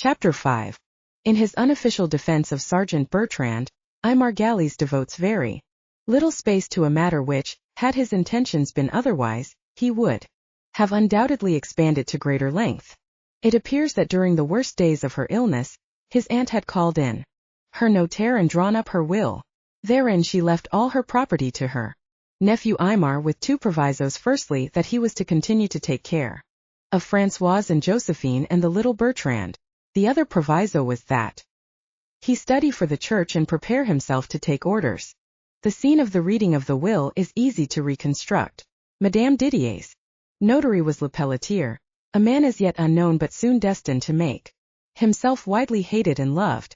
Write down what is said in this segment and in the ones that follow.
Chapter 5. In his unofficial defense of Sergeant Bertrand, Aymar Galliez devotes very little space to a matter which, had his intentions been otherwise, he would have undoubtedly expanded to greater length. It appears that during the worst days of her illness, his aunt had called in her notaire and drawn up her will. Therein she left all her property to her nephew Aymar with two provisos: firstly, that he was to continue to take care of Françoise and Josephine and the little Bertrand. The other proviso was that he study for the church and prepare himself to take orders. The scene of the reading of the will is easy to reconstruct. Madame Didier's notary was Le Pelletier, a man as yet unknown but soon destined to make himself widely hated and loved.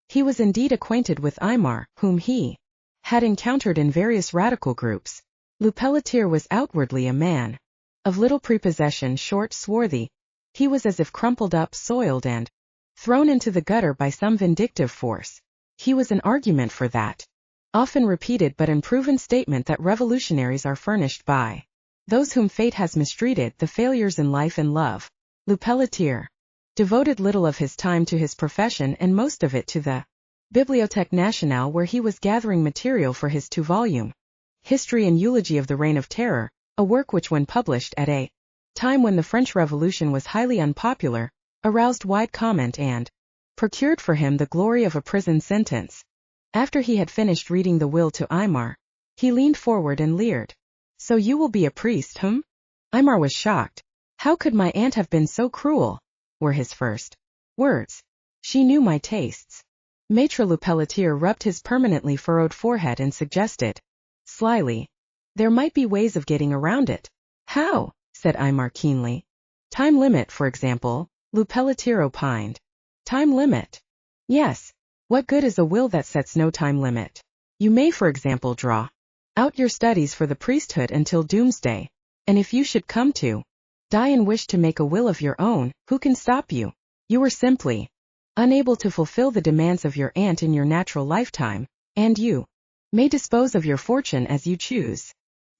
He was indeed acquainted with Aymar, whom he had encountered in various radical groups. Le Pelletier was outwardly a man of little prepossession, short, swarthy. He was as if crumpled up, soiled, and thrown into the gutter by some vindictive force. He was an argument for that often repeated but unproven statement that revolutionaries are furnished by those whom fate has mistreated, the failures in life and love. Le Pelletier devoted little of his time to his profession and most of it to the Bibliothèque Nationale, where he was gathering material for his 2-volume History and Eulogy of the Reign of Terror, a work which, when published at a time when the French Revolution was highly unpopular, aroused wide comment and procured for him the glory of a prison sentence. After he had finished reading the will to Aymar, he leaned forward and leered. "So you will be a priest, hm?" Aymar was shocked. "How could my aunt have been so cruel?" were his first words. "She knew my tastes." Maître Le Pelletier rubbed his permanently furrowed forehead and suggested slyly, "There might be ways of getting around it." "How?" said Aymar keenly. "Time limit, for example," Le Pelletier opined. "Time limit?" "Yes. What good is a will that sets no time limit? You may, for example, draw out your studies for the priesthood until doomsday, and if you should come to die and wish to make a will of your own, who can stop you? You were simply unable to fulfill the demands of your aunt in your natural lifetime, and you may dispose of your fortune as you choose."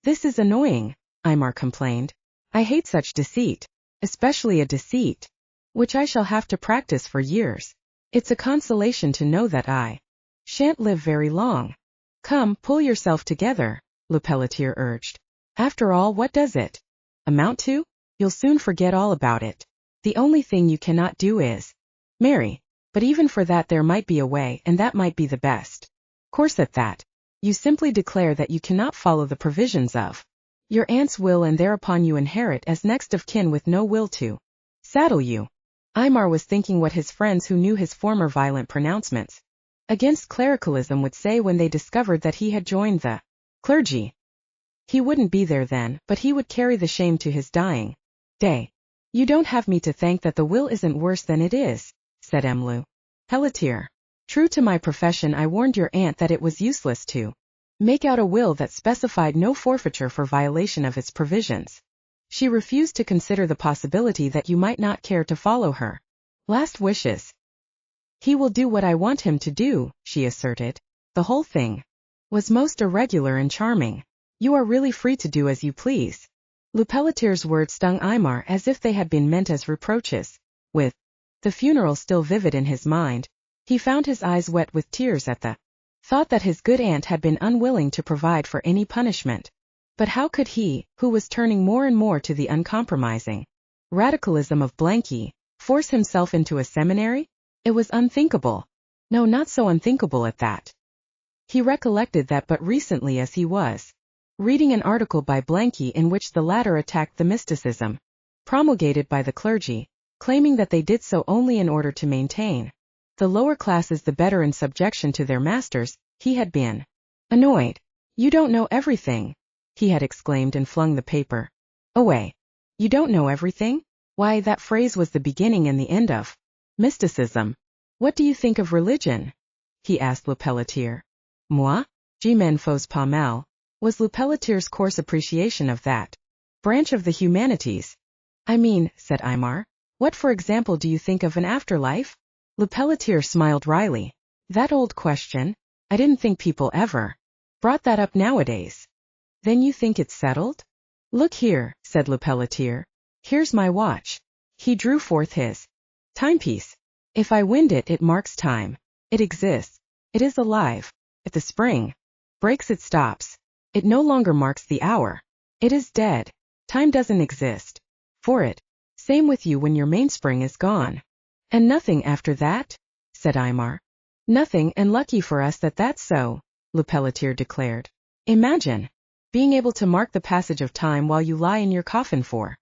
"This is annoying," Aymar complained. "I hate such deceit, especially a deceit which I shall have to practice for years. It's a consolation to know that I shan't live very long." "Come, pull yourself together," Le Pelletier urged. "After all, what does it amount to? You'll soon forget all about it. The only thing you cannot do is marry. But even for that there might be a way, and that might be the best course at that. You simply declare that you cannot follow the provisions of your aunt's will, and thereupon you inherit as next of kin with no will to saddle you." Aymar was thinking what his friends who knew his former violent pronouncements against clericalism would say when they discovered that he had joined the clergy. He wouldn't be there then, but he would carry the shame to his dying day. "You don't have me to thank that the will isn't worse than it is," said Le Pelletier. "True to my profession, I warned your aunt that it was useless to make out a will that specified no forfeiture for violation of its provisions. She refused to consider the possibility that you might not care to follow her last wishes. He will do what I want him to do," she asserted. "The whole thing was most irregular and charming. You are really free to do as you please." Le Pelletier's words stung Aymar as if they had been meant as reproaches. With the funeral still vivid in his mind, he found his eyes wet with tears at the thought that his good aunt had been unwilling to provide for any punishment. But how could he, who was turning more and more to the uncompromising radicalism of Blanqui, force himself into a seminary? It was unthinkable. No, not so unthinkable at that. He recollected that but recently, as he was reading an article by Blanqui in which the latter attacked the mysticism promulgated by the clergy, claiming that they did so only in order to maintain the lower classes the better in subjection to their masters, he had been annoyed. "You don't know everything," he had exclaimed and flung the paper away. "You don't know everything? Why, that phrase was the beginning and the end of mysticism. What do you think of religion?" he asked Le Pelletier. "Moi? Je m'en fous pas mal," was Le Pelletier's coarse appreciation of that branch of the humanities. "I mean," said Aymar, "what, for example, do you think of an afterlife?" Le Pelletier smiled wryly. "That old question? I didn't think people ever brought that up nowadays." "Then you think it's settled?" "Look here," said Le Pelletier. "Here's my watch." He drew forth his timepiece. If I wind it, it marks time. It exists. It is alive. If the spring breaks, it stops. It no longer marks the hour. It is dead. Time doesn't exist for it. Same with you when your mainspring is gone. And nothing after that? Said Aymar. Nothing, and lucky for us that that's so, Le Pelletier declared. Imagine being able to mark the passage of time while you lie in your coffin for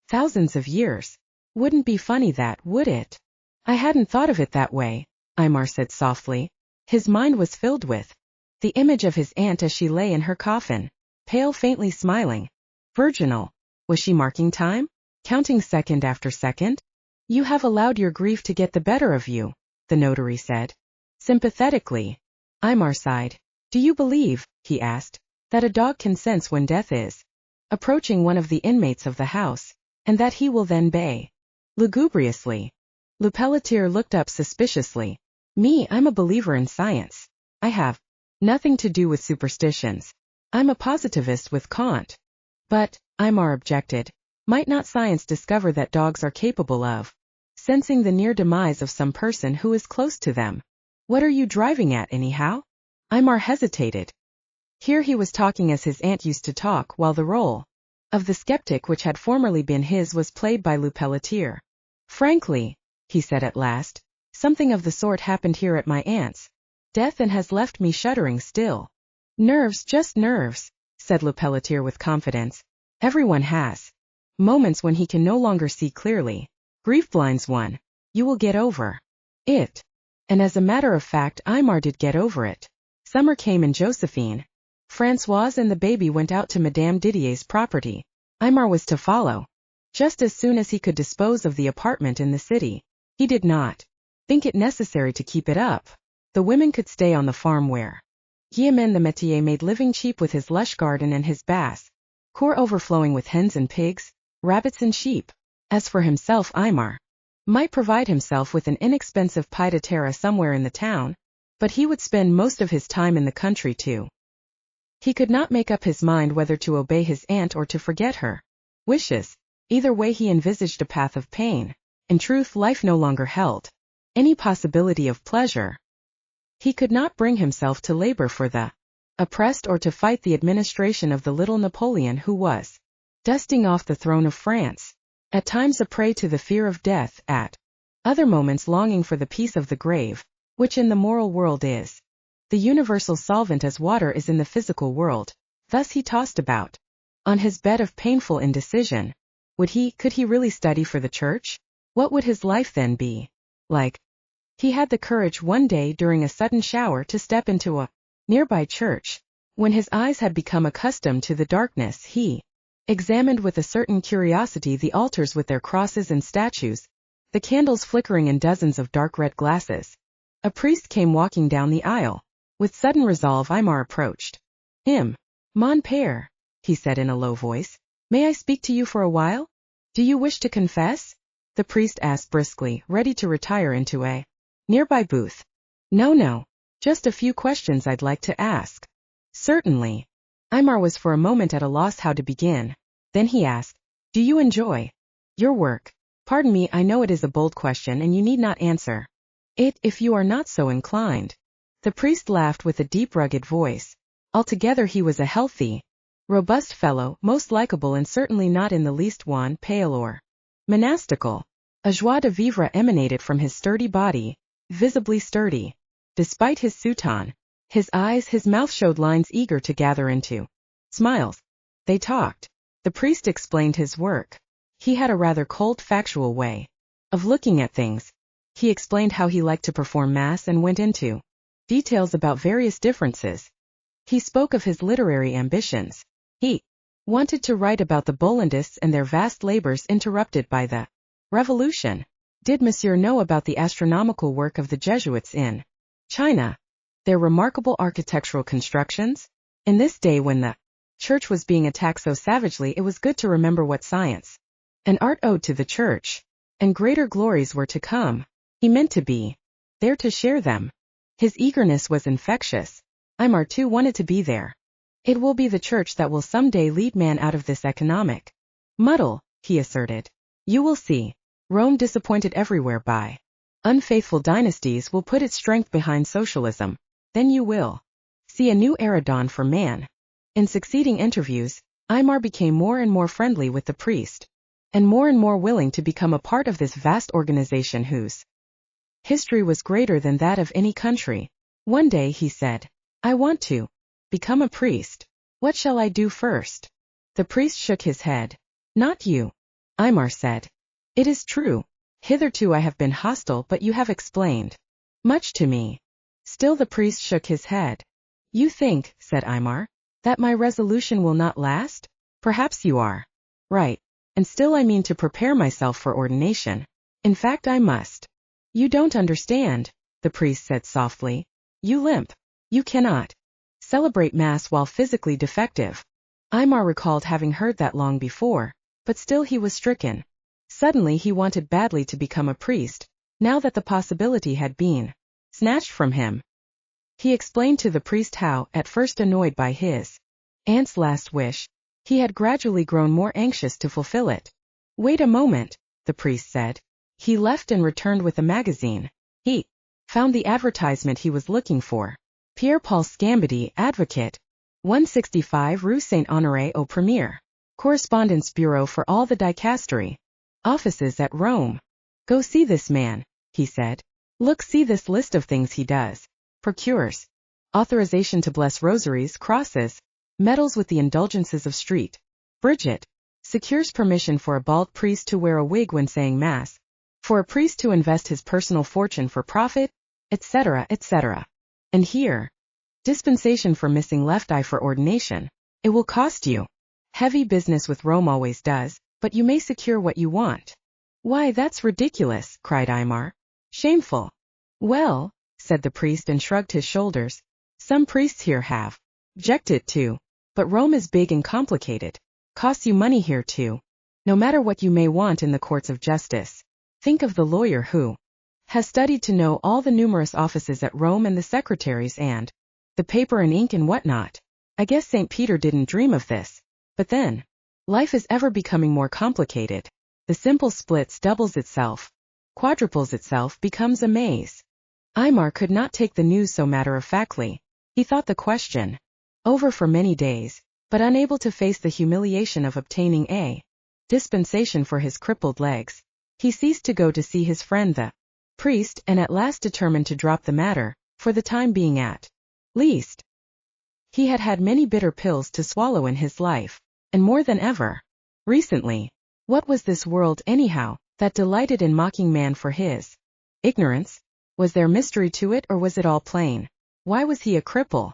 thousands of years. Wouldn't be funny that, would it? I hadn't thought of it that way, Aymar said softly. His mind was filled with the image of his aunt as she lay in her coffin, pale, faintly smiling. Virginal. Was she marking time? Counting second after second? You have allowed your grief to get the better of you, the notary said. Sympathetically. Aymar sighed. Do you believe, he asked, that a dog can sense when death is approaching one of the inmates of the house, and that he will then bay? Lugubriously. Le Pelletier looked up suspiciously. Me, I'm a believer in science. I have nothing to do with superstitions. I'm a positivist with Kant. But, Aymar objected, might not science discover that dogs are capable of sensing the near demise of some person who is close to them? What are you driving at, anyhow? Aymar hesitated. Here he was talking as his aunt used to talk, while the role of the skeptic which had formerly been his was played by Le Pelletier. Frankly, he said at last, something of the sort happened here at my aunt's death and has left me shuddering still. Nerves, just nerves, said Le Pelletier with confidence. Everyone has moments when he can no longer see clearly. Grief blinds one. You will get over it. And as a matter of fact, Aymar did get over it. Summer came and Josephine, Françoise and the baby went out to Madame Didier's property. Aymar was to follow. Just as soon as he could dispose of the apartment in the city. He did not think it necessary to keep it up. The women could stay on the farm where Guillaumin the métier made living cheap with his lush garden and his basse cour overflowing with hens and pigs, rabbits and sheep. As for himself, Aymar might provide himself with an inexpensive pied-à-terre somewhere in the town, but he would spend most of his time in the country too. He could not make up his mind whether to obey his aunt or to forget her wishes. Either way he envisaged a path of pain. In truth, life no longer held any possibility of pleasure. He could not bring himself to labor for the oppressed or to fight the administration of the little Napoleon who was dusting off the throne of France, at times a prey to the fear of death, at other moments longing for the peace of the grave, which in the moral world is the universal solvent as water is in the physical world. Thus he tossed about on his bed of painful indecision. Could he really study for the church? What would his life then be like? He had the courage one day during a sudden shower to step into a nearby church. When his eyes had become accustomed to the darkness, he examined with a certain curiosity the altars with their crosses and statues, the candles flickering in dozens of dark red glasses. A priest came walking down the aisle. With sudden resolve, Aymar approached him. Mon père, he said in a low voice, may I speak to you for a while? Do you wish to confess? The priest asked briskly, ready to retire into a nearby booth. No, just a few questions I'd like to ask. Certainly. Aymar was for a moment at a loss how to begin. Then he asked, do you enjoy your work? Pardon me, I know it is a bold question and you need not answer it if you are not so inclined. The priest laughed with a deep rugged voice. Altogether he was a healthy, robust fellow, most likable and certainly not in the least wan, pale or monastical. A joie de vivre emanated from his sturdy body, visibly sturdy. Despite his soutane, his eyes, his mouth showed lines eager to gather into smiles. They talked. The priest explained his work. He had a rather cold, factual way of looking at things. He explained how he liked to perform mass and went into details about various differences. He spoke of his literary ambitions. He wanted to write about the Bollandists and their vast labors interrupted by the Revolution. Did Monsieur know about the astronomical work of the Jesuits in China? Their remarkable architectural constructions? In this day when the church was being attacked so savagely, it was good to remember what science and art owed to the church, and greater glories were to come. He meant to be there to share them. His eagerness was infectious. Aymar too wanted to be there. It will be the church that will someday lead man out of this economic muddle, he asserted. You will see. Rome disappointed everywhere by Unfaithful dynasties will put its strength behind socialism. Then you will see a new era dawn for man. In succeeding interviews, Aymar became more and more friendly with the priest, and more willing to become a part of this vast organization whose history was greater than that of any country. One day he said, "I want to become a priest. What shall I do first?" The priest shook his head. "Not you," Aymar said. "It is true. Hitherto I have been hostile, but you have explained much to me." Still the priest shook his head. "You think," said Aymar, "that my resolution will not last? Perhaps you are right. And still I mean to prepare myself for ordination. In fact, I must." "You don't understand," the priest said softly. "You limp. You cannot celebrate Mass while physically defective." Aymar recalled having heard that long before, but still he was stricken. Suddenly he wanted badly to become a priest, now that the possibility had been snatched from him. He explained to the priest how, at first annoyed by his aunt's last wish, he had gradually grown more anxious to fulfill it. "Wait a moment," the priest said. He left and returned with a magazine. He found the advertisement he was looking for. Pierre-Paul Scambidi, advocate, 165 Rue Saint-Honoré au Premier. Correspondence Bureau for all the dicastery offices at Rome. "Go see this man," he said. "Look, see this list of things he does. Procures authorization to bless rosaries, crosses, medals with the indulgences of street. Bridget secures permission for a bald priest to wear a wig when saying Mass, for a priest to invest his personal fortune for profit, etc., etc. And here, dispensation for missing left eye for ordination. It will cost you. Heavy business with Rome always does, but you may secure what you want." "Why, that's ridiculous," cried Aymar. "Shameful." "Well," said the priest and shrugged his shoulders, "some priests here have objected to. But Rome is big and complicated. Costs you money here too. No matter what you may want in the courts of justice. Think of the lawyer who has studied to know all the numerous offices at Rome and the secretaries and the paper and ink and whatnot. I guess St. Peter didn't dream of this. But then, life is ever becoming more complicated. The simple splits doubles itself, quadruples itself, becomes a maze." Aymar could not take the news so matter-of-factly. He thought the question over for many days, but unable to face the humiliation of obtaining a dispensation for his crippled legs. He ceased to go to see his friend the priest, and at last determined to drop the matter, for the time being at least. He had had many bitter pills to swallow in his life, and more than ever recently. What was this world, anyhow, that delighted in mocking man for his ignorance? Was there mystery to it, or was it all plain? Why was he a cripple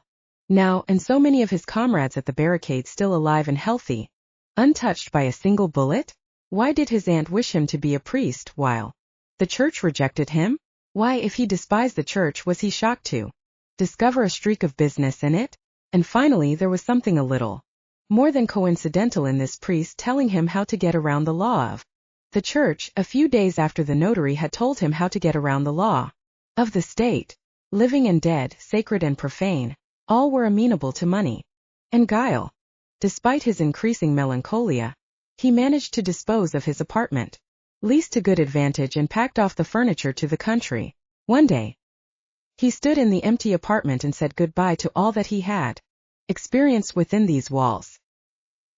now, and so many of his comrades at the barricade still alive and healthy, untouched by a single bullet? Why did his aunt wish him to be a priest, while the church rejected him? Why, if he despised the church, was he shocked to discover a streak of business in it? And finally there was something a little more than coincidental in this priest telling him how to get around the law of the church. A few days after the notary had told him how to get around the law of the state, living and dead, sacred and profane, all were amenable to money and guile. Despite his increasing melancholia, he managed to dispose of his apartment, leased to good advantage, and packed off the furniture to the country. One day, he stood in the empty apartment and said goodbye to all that he had experienced within these walls.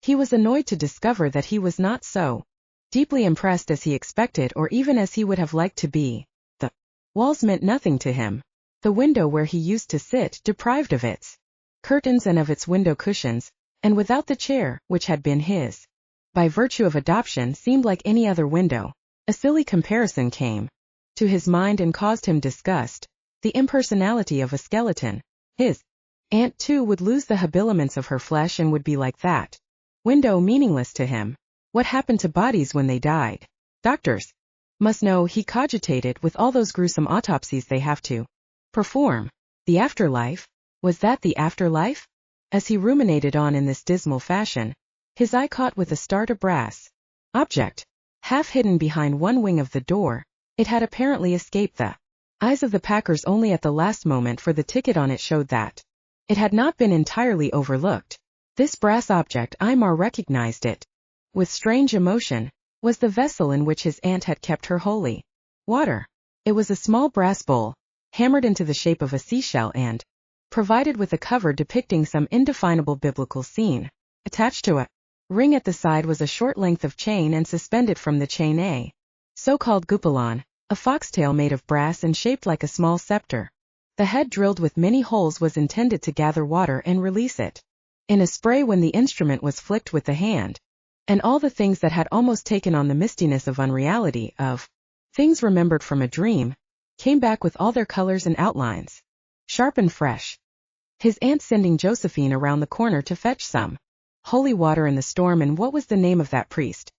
He was annoyed to discover that he was not so deeply impressed as he expected, or even as he would have liked to be. The walls meant nothing to him. The window where he used to sit, deprived of its curtains and of its window cushions, and without the chair, which had been his by virtue of adoption, seemed like any other window. A silly comparison came to his mind and caused him disgust. The impersonality of a skeleton. His aunt too would lose the habiliments of her flesh and would be like that window, meaningless to him. What happened to bodies when they died? Doctors must know, he cogitated, with all those gruesome autopsies they have to perform. The afterlife? Was that the afterlife? As he ruminated on in this dismal fashion, his eye caught with a start a brass object, half hidden behind one wing of the door. It had apparently escaped the eyes of the packers only at the last moment, for the ticket on it showed that it had not been entirely overlooked. This brass object, Aymar recognized it with strange emotion, was the vessel in which his aunt had kept her holy water. It was a small brass bowl, hammered into the shape of a seashell and provided with a cover depicting some indefinable biblical scene. Attached to a ring at the side was a short length of chain, and suspended from the chain a so-called goupillon, a foxtail made of brass and shaped like a small scepter. The head, drilled with many holes, was intended to gather water and release it in a spray when the instrument was flicked with the hand. And all the things that had almost taken on the mistiness of unreality, of things remembered from a dream, came back with all their colors and outlines, sharp and fresh. His aunt sending Josephine around the corner to fetch some holy water in the storm, and what was the name of that priest?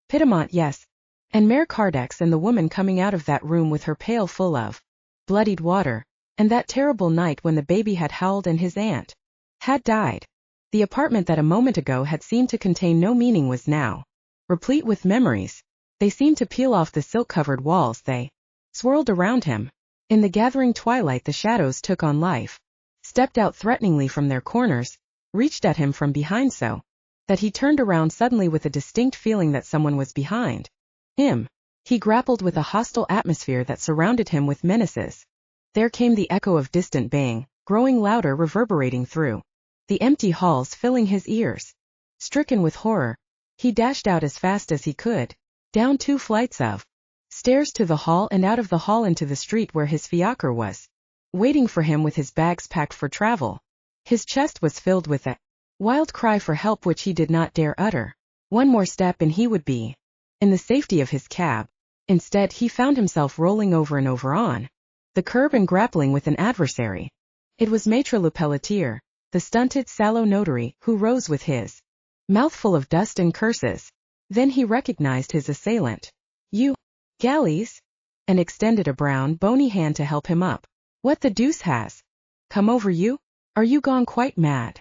Piedmont, yes. And Mayor Cardex, and the woman coming out of that room with her pail full of bloodied water, and that terrible night when the baby had howled and his aunt had died. The apartment that a moment ago had seemed to contain no meaning was now replete with memories. They seemed to peel off the silk-covered walls, they swirled around him. In the gathering twilight the shadows took on life, stepped out threateningly from their corners, reached at him from behind so that he turned around suddenly with a distinct feeling that someone was behind him. He grappled with a hostile atmosphere that surrounded him with menaces. There came the echo of distant baying, growing louder, reverberating through the empty halls, filling his ears. Stricken with horror, he dashed out as fast as he could, down 2 flights of stairs to the hall, and out of the hall into the street where his fiacre was waiting for him with his bags packed for travel. His chest was filled with a wild cry for help which he did not dare utter. One more step and he would be in the safety of his cab. Instead, he found himself rolling over and over on the curb and grappling with an adversary. It was Maître Lepelletier, the stunted, sallow notary, who rose with his mouth full of dust and curses. Then he recognized his assailant. "You, Galliez?" and extended a brown, bony hand to help him up. "What the deuce has come over you? Are you gone quite mad?"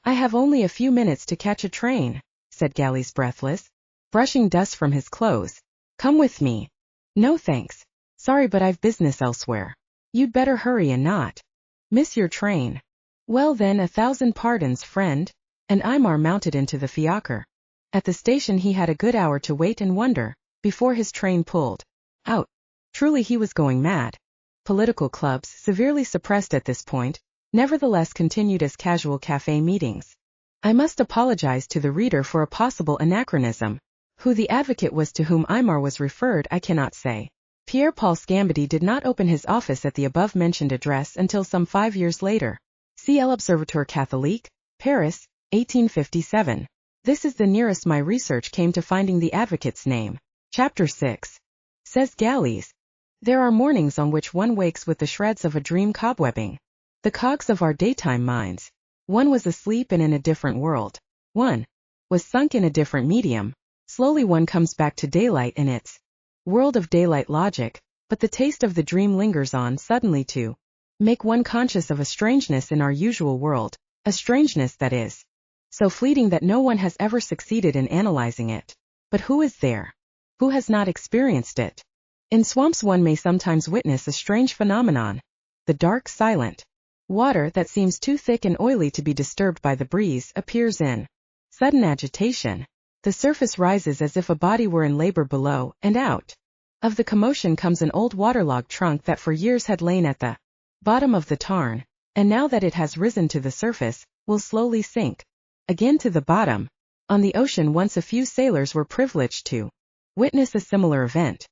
"I have only a few minutes to catch a train," said Galliez, breathless, brushing dust from his clothes. "Come with me." "No thanks. Sorry, but I've business elsewhere." "You'd better hurry and not miss your train." "Well then, 1,000 pardons, friend." And Aymar mounted into the fiacre. At the station he had a good hour to wait and wonder, before his train pulled out. Truly he was going mad. Political clubs, severely suppressed at this point, nevertheless continued as casual café meetings. I must apologize to the reader for a possible anachronism. Who the advocate was to whom Aymar was referred I cannot say. Pierre-Paul Scambady did not open his office at the above-mentioned address until some 5 years later. See L'Observateur Catholique, Paris, 1857. This is the nearest my research came to finding the advocate's name. Chapter 6. Says Galliez, "There are mornings on which one wakes with the shreds of a dream cobwebbing the cogs of our daytime minds. One was asleep and in a different world. One was sunk in a different medium. Slowly one comes back to daylight in its world of daylight logic, but the taste of the dream lingers on suddenly to make one conscious of a strangeness in our usual world, a strangeness that is so fleeting that no one has ever succeeded in analyzing it. But who is there? Who has not experienced it? In swamps one may sometimes witness a strange phenomenon. The dark, silent water that seems too thick and oily to be disturbed by the breeze appears in sudden agitation. The surface rises as if a body were in labor below, and out of the commotion comes an old waterlogged trunk that for years had lain at the bottom of the tarn, and now that it has risen to the surface, will slowly sink again to the bottom. On the ocean once a few sailors were privileged to witness a similar event.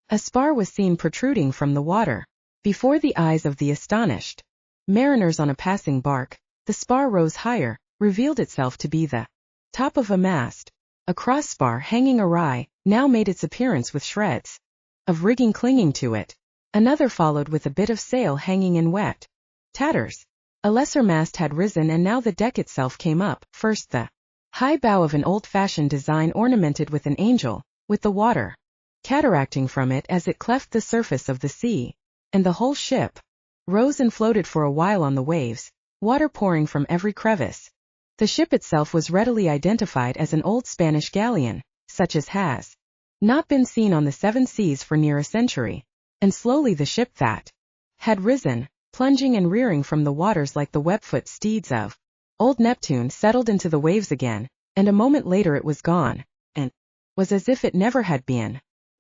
A spar was seen protruding from the water. Before the eyes of the astonished mariners on a passing bark, the spar rose higher, revealed itself to be the top of a mast. A crossbar hanging awry now made its appearance with shreds of rigging clinging to it. Another followed with a bit of sail hanging in wet tatters. A lesser mast had risen, and now the deck itself came up, first the high bow of an old-fashioned design ornamented with an angel, with the water cataracting from it as it cleft the surface of the sea, and the whole ship rose and floated for a while on the waves, water pouring from every crevice. The ship itself was readily identified as an old Spanish galleon, such as has not been seen on the 7 seas for near a century, and slowly the ship that had risen, plunging and rearing from the waters like the webfoot steeds of old Neptune, settled into the waves again, and a moment later it was gone, and was as if it never had been.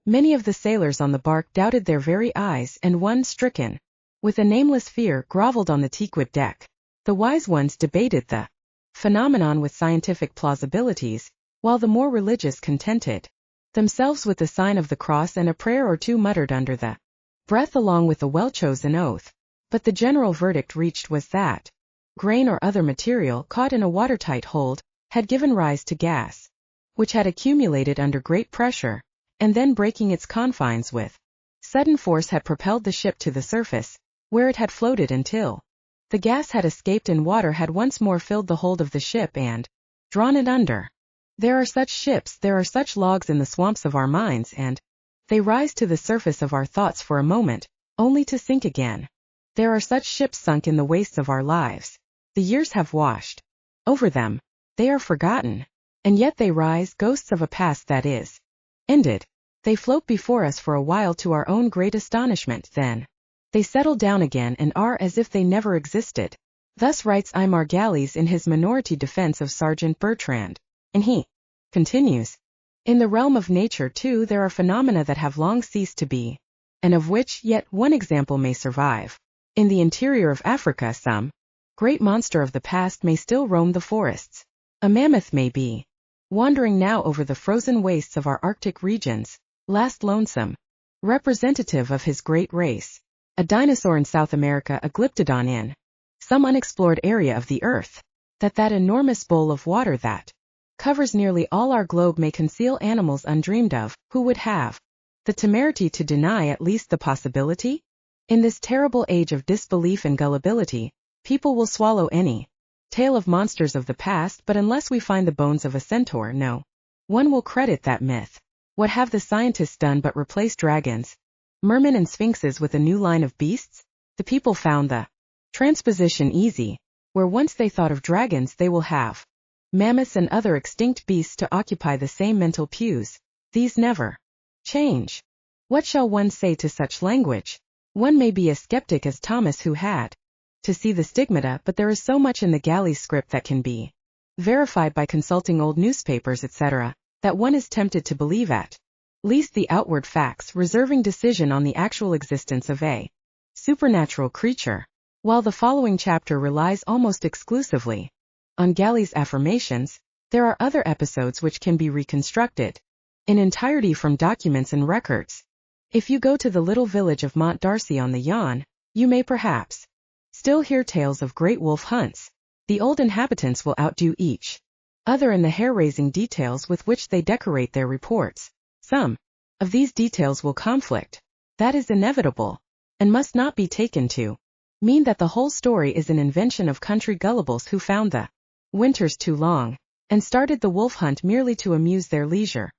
Many of the sailors on the bark doubted their very eyes, and one, stricken with a nameless fear, groveled on the teakwood deck. The wise ones debated the phenomenon with scientific plausibilities, while the more religious contented themselves with the sign of the cross and a prayer or two muttered under the breath along with a well-chosen oath. But the general verdict reached was that grain or other material caught in a watertight hold had given rise to gas, which had accumulated under great pressure, and then breaking its confines with sudden force had propelled the ship to the surface, where it had floated until the gas had escaped and water had once more filled the hold of the ship and drawn it under. There are such ships, there are such logs in the swamps of our minds, and they rise to the surface of our thoughts for a moment, only to sink again. There are such ships sunk in the wastes of our lives. The years have washed over them. They are forgotten. And yet they rise, ghosts of a past that is ended. They float before us for a while to our own great astonishment, then they settle down again and are as if they never existed. Thus writes Aymar Galliez in his minority defense of Sergeant Bertrand. And he continues, in the realm of nature too there are phenomena that have long ceased to be, and of which yet one example may survive. In the interior of Africa some great monster of the past may still roam the forests. A mammoth may be wandering now over the frozen wastes of our Arctic regions, last lonesome representative of his great race. A dinosaur in South America, a glyptodon in some unexplored area of the earth. That enormous bowl of water that covers nearly all our globe may conceal animals undreamed of. Who would have the temerity to deny at least the possibility? In this terrible age of disbelief and gullibility, people will swallow any tale of monsters of the past, but unless we find the bones of a centaur, no one will credit that myth. What have the scientists done but replace dragons, mermen and sphinxes with a new line of beasts? The people found the transposition easy. Where once they thought of dragons, they will have mammoths and other extinct beasts to occupy the same mental pews. These never change. What shall one say to such language? One may be a skeptic as Thomas, who had to see the stigmata, but there is so much in the Galliez script that can be verified by consulting old newspapers, etc., that one is tempted to believe at least the outward facts, reserving decision on the actual existence of a supernatural creature. While the following chapter relies almost exclusively on Galliez' affirmations, there are other episodes which can be reconstructed in entirety from documents and records. If you go to the little village of Mont Darcy on the Yonne, you may perhaps still hear tales of great wolf hunts. The old inhabitants will outdo each other in the hair-raising details with which they decorate their reports. Some of these details will conflict. That is inevitable, and must not be taken to mean that the whole story is an invention of country gullibles who found the winters too long, and started the wolf hunt merely to amuse their leisure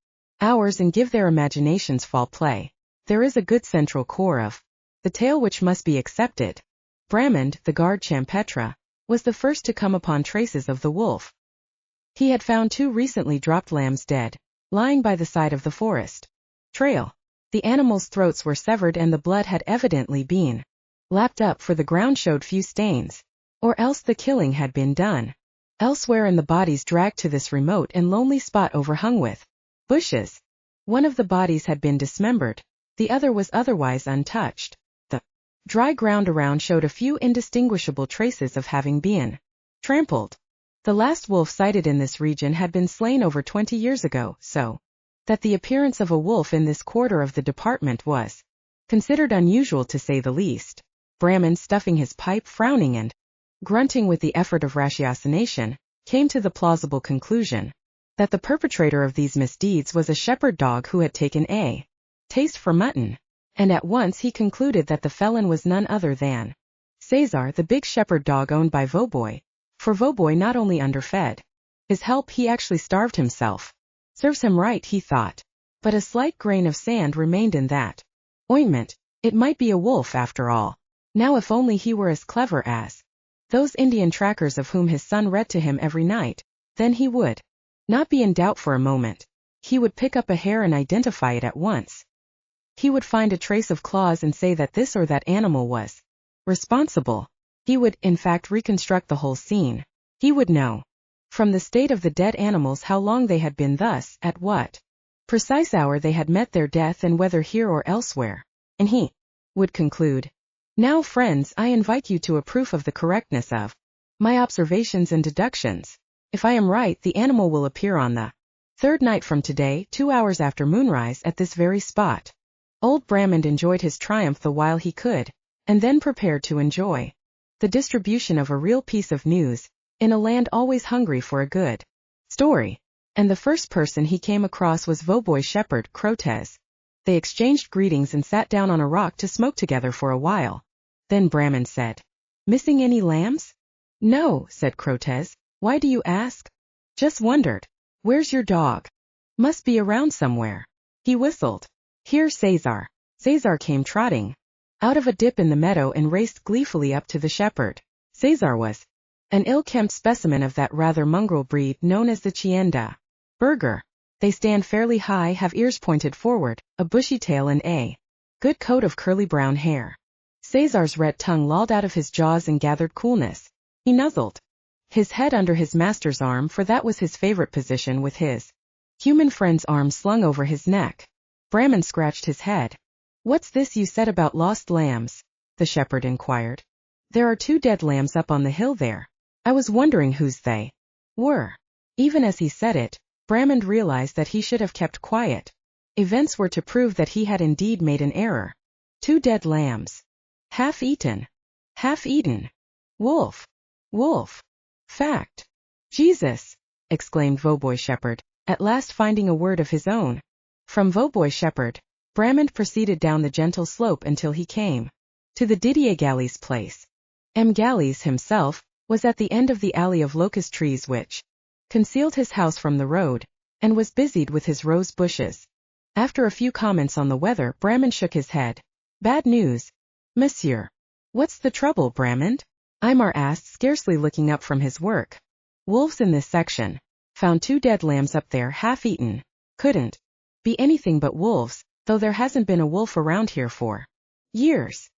hours and give their imaginations fall play. There is a good central core of the tale which must be accepted. Bramond, the guard Champetre, was the first to come upon traces of the wolf. He had found 2 recently dropped lambs dead, lying by the side of the forest trail. The animals' throats were severed and the blood had evidently been lapped up, for the ground showed few stains, or else the killing had been done elsewhere and the bodies dragged to this remote and lonely spot overhung with bushes. One of the bodies had been dismembered, the other was otherwise untouched. The dry ground around showed a few indistinguishable traces of having been trampled. The last wolf sighted in this region had been slain over 20 years ago, so that the appearance of a wolf in this quarter of the department was considered unusual, to say the least. Bramond, stuffing his pipe, frowning and grunting with the effort of ratiocination, came to the plausible conclusion that the perpetrator of these misdeeds was a shepherd dog who had taken a taste for mutton, and at once he concluded that the felon was none other than César, the big shepherd dog owned by Vauboy, for Vauboy not only underfed his help, he actually starved himself. Serves him right, he thought. But a slight grain of sand remained in that ointment. It might be a wolf after all. Now if only he were as clever as those Indian trackers of whom his son read to him every night, then he would not be in doubt for a moment. He would pick up a hare and identify it at once. He would find a trace of claws and say that this or that animal was responsible. He would, in fact, reconstruct the whole scene. He would know from the state of the dead animals how long they had been thus, at what precise hour they had met their death and whether here or elsewhere. And he would conclude, "Now, friends, I invite you to a proof of the correctness of my observations and deductions. If I am right, the animal will appear on the third night from today, 2 hours after moonrise at this very spot." Old Bramand enjoyed his triumph the while he could, and then prepared to enjoy the distribution of a real piece of news, in a land always hungry for a good story. And the first person he came across was Vauboy's shepherd, Crotez. They exchanged greetings and sat down on a rock to smoke together for a while. Then Bramand said, "Missing any lambs?" "No," said Crotez. "Why do you ask?" "Just wondered. Where's your dog?" "Must be around somewhere." He whistled. "Here, César." César came trotting out of a dip in the meadow and raced gleefully up to the shepherd. César was an ill-kempt specimen of that rather mongrel breed known as the Chien de Burger. They stand fairly high, have ears pointed forward, a bushy tail and a good coat of curly brown hair. César's red tongue lolled out of his jaws and gathered coolness. He nuzzled his head under his master's arm, for that was his favorite position, with his human friend's arm slung over his neck. Bramand scratched his head. "What's this you said about lost lambs?" the shepherd inquired. "There are 2 dead lambs up on the hill there. I was wondering whose they were." Even as he said it, Bramand realized that he should have kept quiet. Events were to prove that he had indeed made an error. 2 dead lambs. Half eaten. Half eaten. Wolf. Wolf. Fact. "Jesus!" exclaimed Vauboy shepherd, at last finding a word of his own. From Vauboy shepherd, Bramand proceeded down the gentle slope until he came to the Didier Galliez place. M. Galliez himself was at the end of the alley of locust trees which concealed his house from the road, and was busied with his rose bushes. After a few comments on the weather, Bramand shook his head. "Bad news, monsieur." "What's the trouble, Bramand?" Aymar asked, scarcely looking up from his work. "Wolves in this section. Found 2 dead lambs up there, half eaten. Couldn't be anything but wolves, though there hasn't been a wolf around here for years."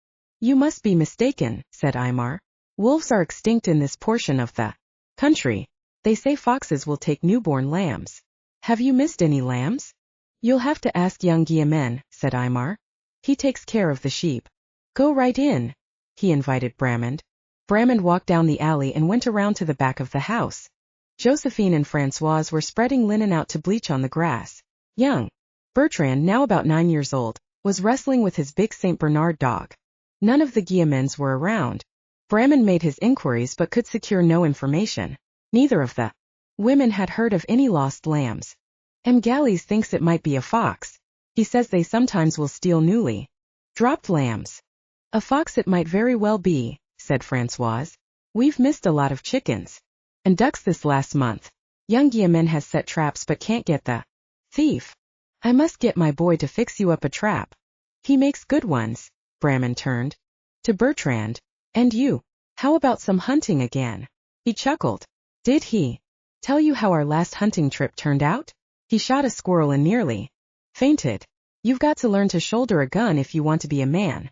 "You must be mistaken," said Aymar. "Wolves are extinct in this portion of the country. They say foxes will take newborn lambs." "Have you missed any lambs?" "You'll have to ask young Guillemin," said Aymar. "He takes care of the sheep." "Go right in," he invited Bramand. Bramand walked down the alley and went around to the back of the house. Josephine and Françoise were spreading linen out to bleach on the grass. Young Bertrand, now about 9 years old, was wrestling with his big St. Bernard dog. None of the Guillemins were around. Bramand made his inquiries but could secure no information. Neither of the women had heard of any lost lambs. M. Galliez thinks it might be a fox. He says they sometimes will steal newly dropped lambs. "A fox it might very well be," said Françoise. "We've missed a lot of chickens and ducks this last month. Young Guillemin has set traps but can't get the thief. I must get my boy to fix you up a trap. He makes good ones." Bramand turned to Bertrand. "And you? How about some hunting again?" He chuckled. "Did he tell you how our last hunting trip turned out? He shot a squirrel and nearly fainted. You've got to learn to shoulder a gun if you want to be a man."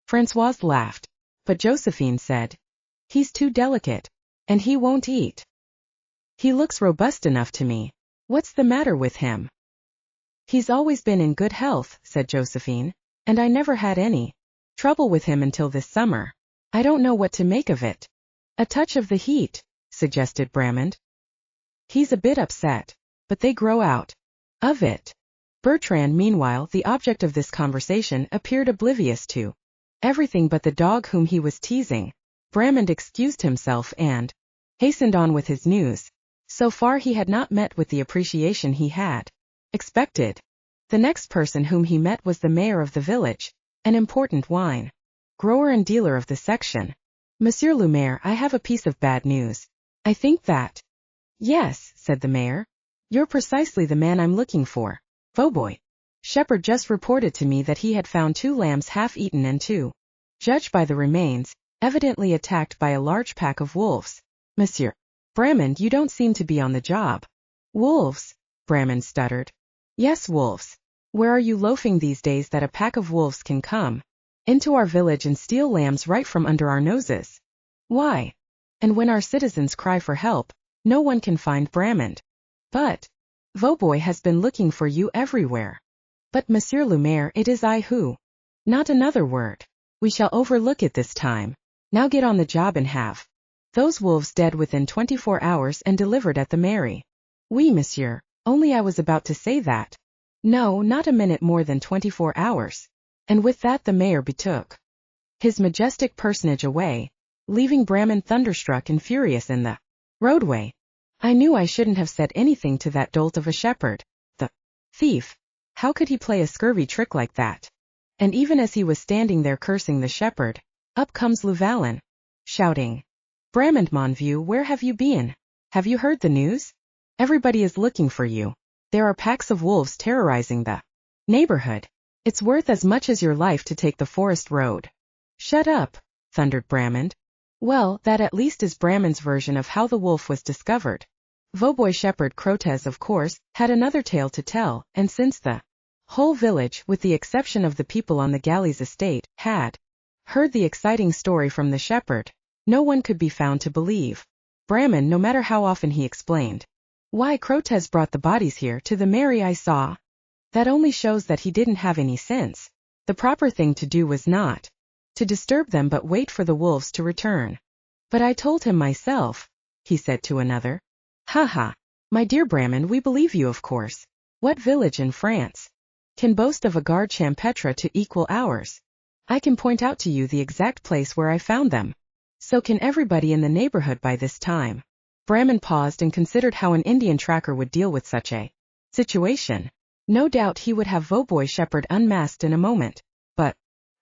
Françoise laughed. But Josephine said, "He's too delicate. And he won't eat. He looks robust enough to me. What's the matter with him?" "He's always been in good health," said Josephine, "and I never had any trouble with him until this summer. I don't know what to make of it." "A touch of the heat," suggested Bramand. "He's a bit upset, but they grow out of it." Bertrand, meanwhile, the object of this conversation, appeared oblivious to everything but the dog whom he was teasing. Bramand excused himself and hastened on with his news. So far he had not met with the appreciation he had expected. The next person whom he met was the mayor of the village, an important wine grower and dealer of the section. "Monsieur le Maire, I have a piece of bad news. I think that—" "Yes," said the mayor. "You're precisely the man I'm looking for. Vauboy shepherd just reported to me that he had found 2 lambs half eaten and 2, judged by the remains, evidently attacked by a large pack of wolves." "Monsieur Bramand, you don't seem to be on the job." "Wolves?" Bramand stuttered. "Yes, wolves. Where are you loafing these days that a pack of wolves can come into our village and steal lambs right from under our noses? Why? And when our citizens cry for help, no one can find Bramand." "But Vauboy has been looking for you everywhere. But Monsieur le Maire, it is I who. Not another word. We shall overlook it this time. Now get on the job and have those wolves dead within 24 hours and delivered at the mairie. Oui, monsieur, only I was about to say that. No, not a minute more than 24 hours. And with that the mayor betook his majestic personage away, leaving Bramman thunderstruck and furious in the roadway. I knew I shouldn't have said anything to that dolt of a shepherd. The thief. How could he play a scurvy trick like that? And even as he was standing there cursing the shepherd, up comes Llewellyn, shouting, Bramman, mon vieux, where have you been? Have you heard the news? Everybody is looking for you. There are packs of wolves terrorizing the neighborhood. It's worth as much as your life to take the forest road. Shut up, thundered Bramman. Well, that at least is Bramman's version of how the wolf was discovered. Vauboy shepherd Crotez, of course, had another tale to tell, and since the whole village, with the exception of the people on the Galliez estate, had heard the exciting story from the shepherd, no one could be found to believe Bramman, no matter how often he explained. Why, Crotez brought the bodies here to the mairie, I saw. That only shows that he didn't have any sense. The proper thing to do was not to disturb them but wait for the wolves to return. But I told him myself, he said to another. Ha ha, my dear Bramman, we believe you, of course. What village in France can boast of a garde champêtre to equal ours? I can point out to you the exact place where I found them. So can everybody in the neighborhood by this time. Bramman paused and considered how an Indian tracker would deal with such a situation. No doubt he would have Vauboy shepherd unmasked in a moment, but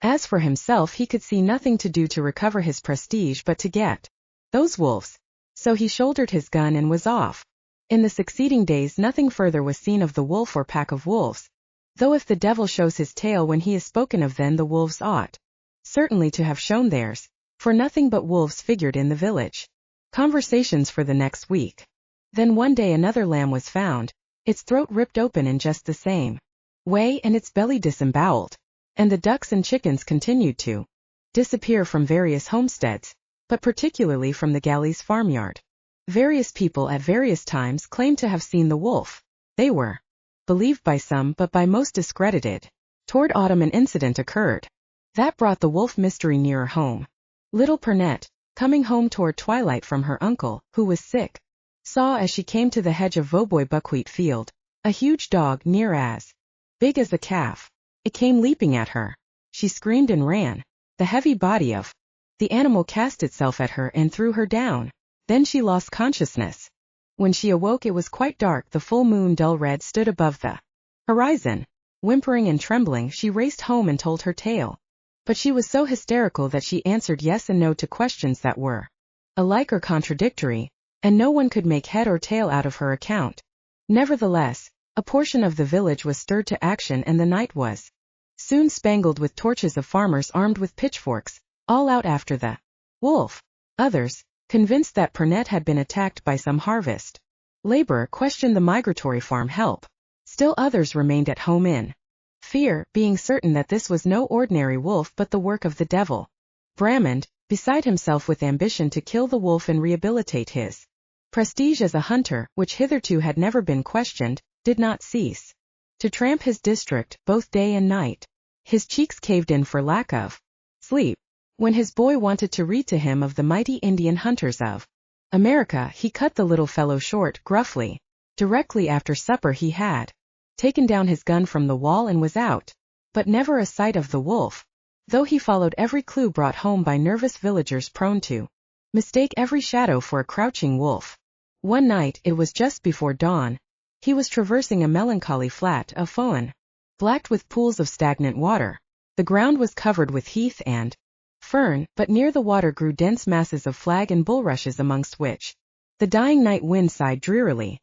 as for himself, he could see nothing to do to recover his prestige but to get those wolves. So he shouldered his gun and was off. In the succeeding days nothing further was seen of the wolf or pack of wolves, though if the devil shows his tail when he is spoken of, then the wolves ought certainly to have shown theirs, for nothing but wolves figured in the village. Conversations for the next week. Then one day another lamb was found, its throat ripped open in just the same way and its belly disemboweled. And the ducks and chickens continued to disappear from various homesteads, but particularly from the Galliez farmyard. Various people at various times claimed to have seen the wolf. They were believed by some but by most discredited. Toward autumn an incident occurred that brought the wolf mystery nearer home. Little Pernette, coming home toward twilight from her uncle, who was sick, saw as she came to the hedge of Vauboy buckwheat field, a huge dog near as big as a calf. It came leaping at her. She screamed and ran. The heavy body of the animal cast itself at her and threw her down. Then she lost consciousness. When she awoke it was quite dark. The full moon, dull red, stood above the horizon. Whimpering and trembling, she raced home and told her tale. But she was so hysterical that she answered yes and no to questions that were alike or contradictory, and no one could make head or tail out of her account. Nevertheless, a portion of the village was stirred to action and the night was soon spangled with torches of farmers armed with pitchforks, all out after the wolf. Others, convinced that Pernette had been attacked by some harvest laborer, questioned the migratory farm help. Still others remained at home in fear, being certain that this was no ordinary wolf but the work of the devil. Bramman, beside himself with ambition to kill the wolf and rehabilitate his prestige as a hunter, which hitherto had never been questioned, did not cease to tramp his district, both day and night. His cheeks caved in for lack of sleep. When his boy wanted to read to him of the mighty Indian hunters of America, he cut the little fellow short, gruffly. Directly after supper he had taken down his gun from the wall and was out, but never a sight of the wolf, though he followed every clue brought home by nervous villagers prone to mistake every shadow for a crouching wolf. One night, it was just before dawn, he was traversing a melancholy flat of Foin, blacked with pools of stagnant water. The ground was covered with heath and fern, but near the water grew dense masses of flag and bulrushes amongst which the dying night wind sighed drearily.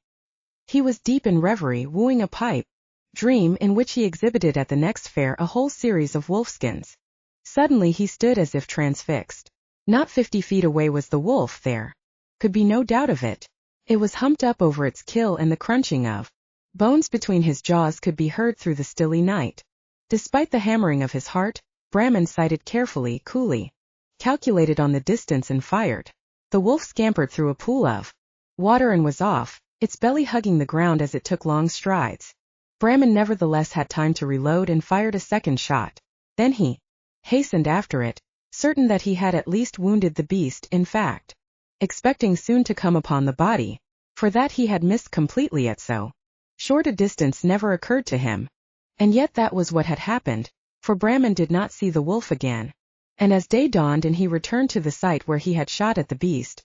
He was deep in reverie, wooing a pipe dream in which he exhibited at the next fair a whole series of wolfskins. Suddenly he stood as if transfixed. Not 50 feet away was the wolf. There could be no doubt of it. It was humped up over its kill, and the crunching of bones between his jaws could be heard through the stilly night. Despite the hammering of his heart, Bramman sighted carefully, coolly, calculated on the distance and fired. The wolf scampered through a pool of water and was off. its belly hugging the ground as it took long strides. Bramman nevertheless had time to reload and fired a second shot. Then he hastened after it, certain that he had at least wounded the beast, in fact, expecting soon to come upon the body, for that he had missed completely at so short a distance never occurred to him. And yet that was what had happened, for Bramman did not see the wolf again. And as day dawned and he returned to the site where he had shot at the beast,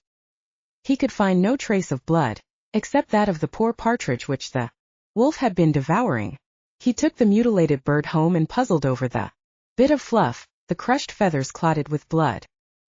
he could find no trace of blood, except that of the poor partridge which the wolf had been devouring. He took the mutilated bird home and puzzled over the bit of fluff, the crushed feathers clotted with blood.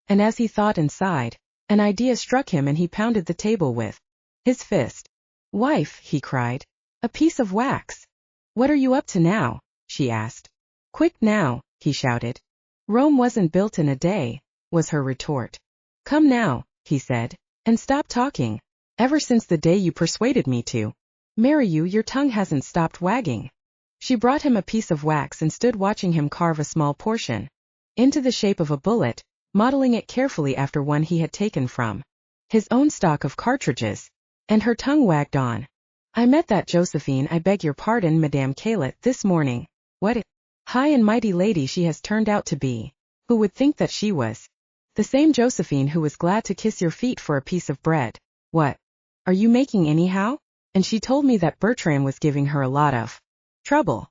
And as he thought and sighed, an idea struck him and he pounded the table with his fist. "Wife," he cried, "a piece of wax." "What are you up to now?" she asked. "Quick now," he shouted. "Rome wasn't built in a day," was her retort. "Come now," he said, "and stop talking. Ever since the day you persuaded me to marry you, your tongue hasn't stopped wagging." She brought him a piece of wax and stood watching him carve a small portion into the shape of a bullet, modeling it carefully after one he had taken from his own stock of cartridges. And her tongue wagged on. "I met that Josephine, I beg your pardon, Madame Caillet, this morning. What a high and mighty lady she has turned out to be. Who would think that she was the same Josephine who was glad to kiss your feet for a piece of bread? What are you making anyhow?" And she told me that Bertrand was giving her a lot of trouble.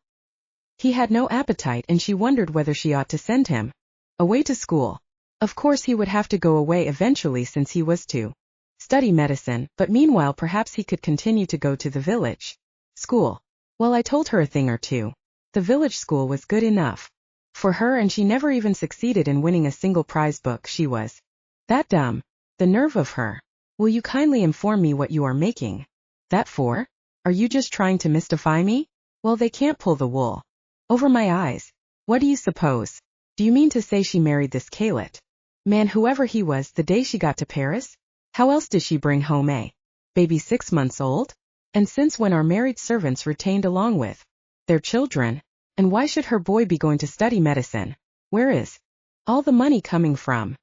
He had no appetite and she wondered whether she ought to send him away to school. Of course he would have to go away eventually since he was to study medicine, but meanwhile perhaps he could continue to go to the village school. Well, I told her a thing or two. The village school was good enough for her and she never even succeeded in winning a single prize book. She was that dumb. The nerve of her. "Will you kindly inform me what you are making that for? Are you just trying to mystify me?" "Well, they can't pull the wool over my eyes. What do you suppose? Do you mean to say she married this Caillet man, whoever he was, the day she got to Paris? How else did she bring home a baby 6 months old? And since when are married servants retained along with their children? And why should her boy be going to study medicine? Where is all the money coming from?"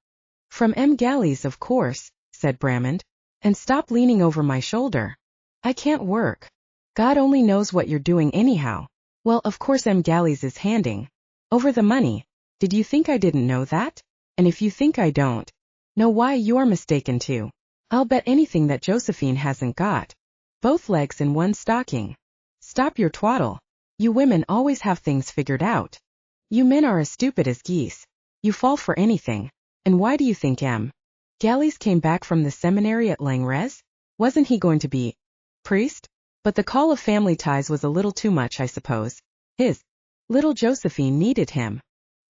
"From M. Galliez, of course," said Bramman. "And stop leaning over my shoulder. I can't work. God only knows what you're doing anyhow." "Well, of course M. Galliez is handing over the money. Did you think I didn't know that? And if you think I don't know, why, you're mistaken too. I'll bet anything that Josephine hasn't got both legs in one stocking." "Stop your twaddle. You women always have things figured out. You men are as stupid as geese. You fall for anything. And why do you think M. Galliez came back from the seminary at Langres? Wasn't he going to be priest? But the call of family ties was a little too much, I suppose. His little Josephine needed him.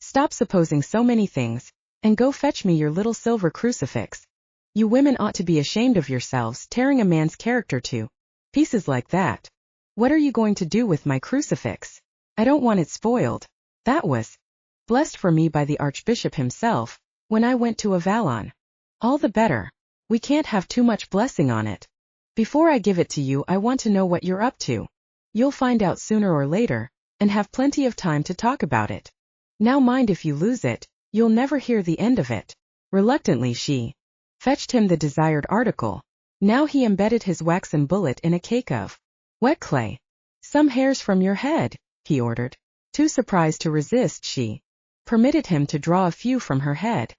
Stop supposing so many things, and go fetch me your little silver crucifix. You women ought to be ashamed of yourselves, tearing a man's character to pieces like that. What are you going to do with my crucifix? I don't want it spoiled. That was blessed for me by the Archbishop himself, when I went to Avallon. All the better. We can't have too much blessing on it. Before I give it to you, I want to know what you're up to. You'll find out sooner or later, and have plenty of time to talk about it. Now mind, if you lose it, you'll never hear the end of it." Reluctantly she fetched him the desired article. Now he embedded his waxen bullet in a cake of wet clay. "Some hairs from your head," he ordered. Too surprised to resist, she permitted him to draw a few from her head.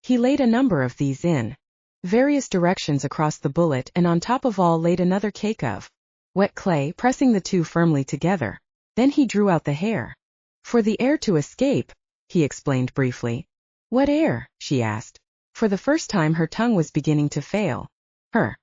He laid a number of these in various directions across the bullet, and on top of all laid another cake of wet clay, pressing the two firmly together. Then he drew out the hair. "For the air to escape," he explained briefly. "What air?" she asked. For the first time her tongue was beginning to fail her.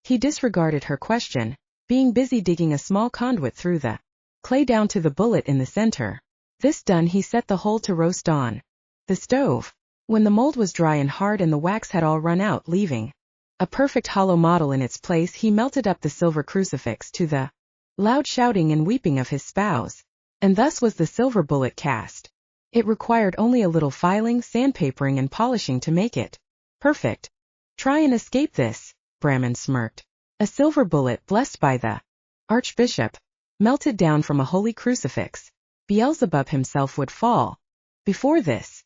He disregarded her question, being busy digging a small conduit through the clay down to the bullet in the center. This done, he set the whole to roast on the stove. When the mold was dry and hard and the wax had all run out, leaving a perfect hollow model in its place, he melted up the silver crucifix to the loud shouting and weeping of his spouse. And thus was the silver bullet cast. It required only a little filing, sandpapering, and polishing to make it perfect. "Try and escape this," Bramman smirked. "A silver bullet, blessed by the Archbishop, melted down from a holy crucifix. Beelzebub himself would fall before this."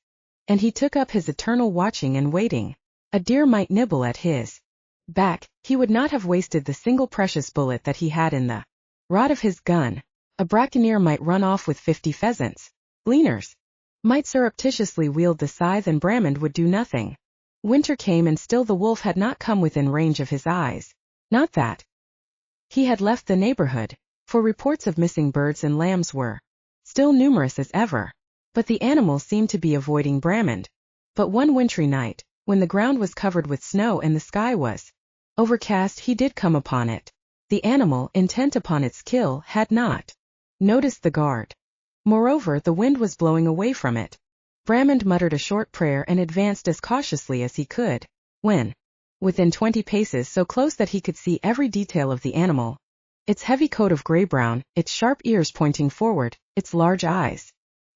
And he took up his eternal watching and waiting. A deer might nibble at his back, he would not have wasted the single precious bullet that he had in the rod of his gun. A brackeneer might run off with 50 pheasants. Gleaners might surreptitiously wield the scythe and Bramand would do nothing. Winter came and still the wolf had not come within range of his eyes. Not that he had left the neighborhood, for reports of missing birds and lambs were still numerous as ever. But the animal seemed to be avoiding Bramand. But one wintry night, when the ground was covered with snow and the sky was overcast, he did come upon it. The animal, intent upon its kill, had not noticed the guard. Moreover, the wind was blowing away from it. Bramand muttered a short prayer and advanced as cautiously as he could. When within 20 paces, so close that he could see every detail of the animal, its heavy coat of gray-brown, its sharp ears pointing forward, its large eyes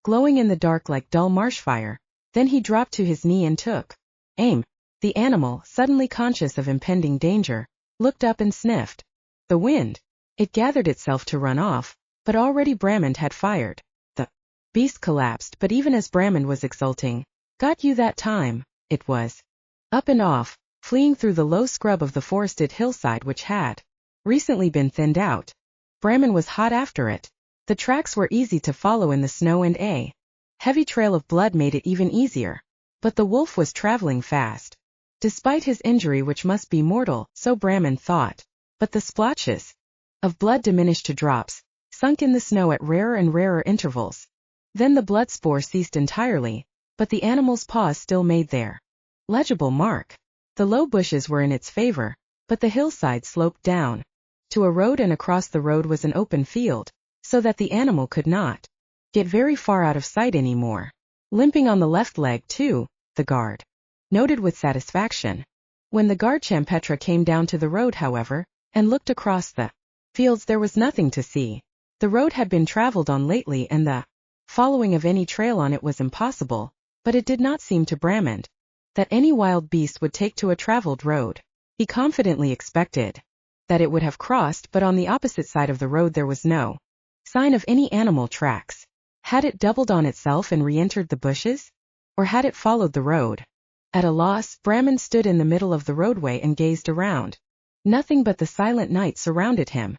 glowing in the dark like dull marsh fire, then he dropped to his knee and took aim. The animal, suddenly conscious of impending danger, looked up and sniffed the wind. It gathered itself to run off, but already Bramand had fired. The beast collapsed, but even as Bramand was exulting, "Got you that time," it was up and off, fleeing through the low scrub of the forested hillside which had recently been thinned out. Bramand was hot after it. The tracks were easy to follow in the snow and a heavy trail of blood made it even easier. But the wolf was traveling fast, despite his injury which must be mortal, so Bramand thought. But the splotches of blood diminished to drops, sunk in the snow at rarer and rarer intervals. Then the blood spoor ceased entirely, but the animal's paws still made their legible mark. The low bushes were in its favor, but the hillside sloped down to a road, and across the road was an open field, so that the animal could not get very far out of sight anymore. Limping on the left leg too, the guard noted with satisfaction. When the guard Champetre came down to the road, however, and looked across the fields, there was nothing to see. The road had been traveled on lately and the following of any trail on it was impossible, but it did not seem to Bramand that any wild beast would take to a traveled road. He confidently expected that it would have crossed, but on the opposite side of the road there was no sign of any animal tracks. Had it doubled on itself and re-entered the bushes? Or had it followed the road? At a loss, Bramand stood in the middle of the roadway and gazed around. Nothing but the silent night surrounded him.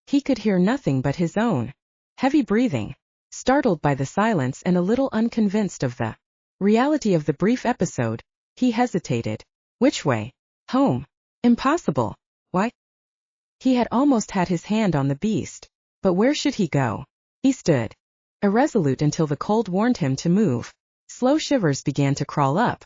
He could hear nothing but his own heavy breathing. Startled by the silence and a little unconvinced of the reality of the brief episode, he hesitated. Which way? Home. Impossible. Why? He had almost had his hand on the beast. But where should he go? He stood irresolute until the cold warned him to move. Slow shivers began to crawl up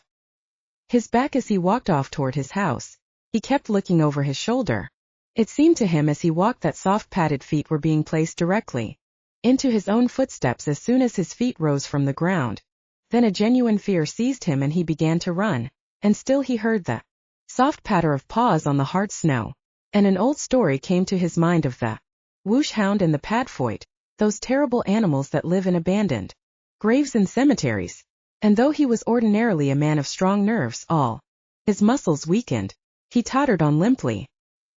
his back as he walked off toward his house. He kept looking over his shoulder. It seemed to him as he walked that soft padded feet were being placed directly into his own footsteps as soon as his feet rose from the ground. Then a genuine fear seized him and he began to run, and still he heard the soft patter of paws on the hard snow. And an old story came to his mind of the whoosh hound and the padfoit, those terrible animals that live in abandoned graves and cemeteries. And though he was ordinarily a man of strong nerves, all his muscles weakened. He tottered on limply.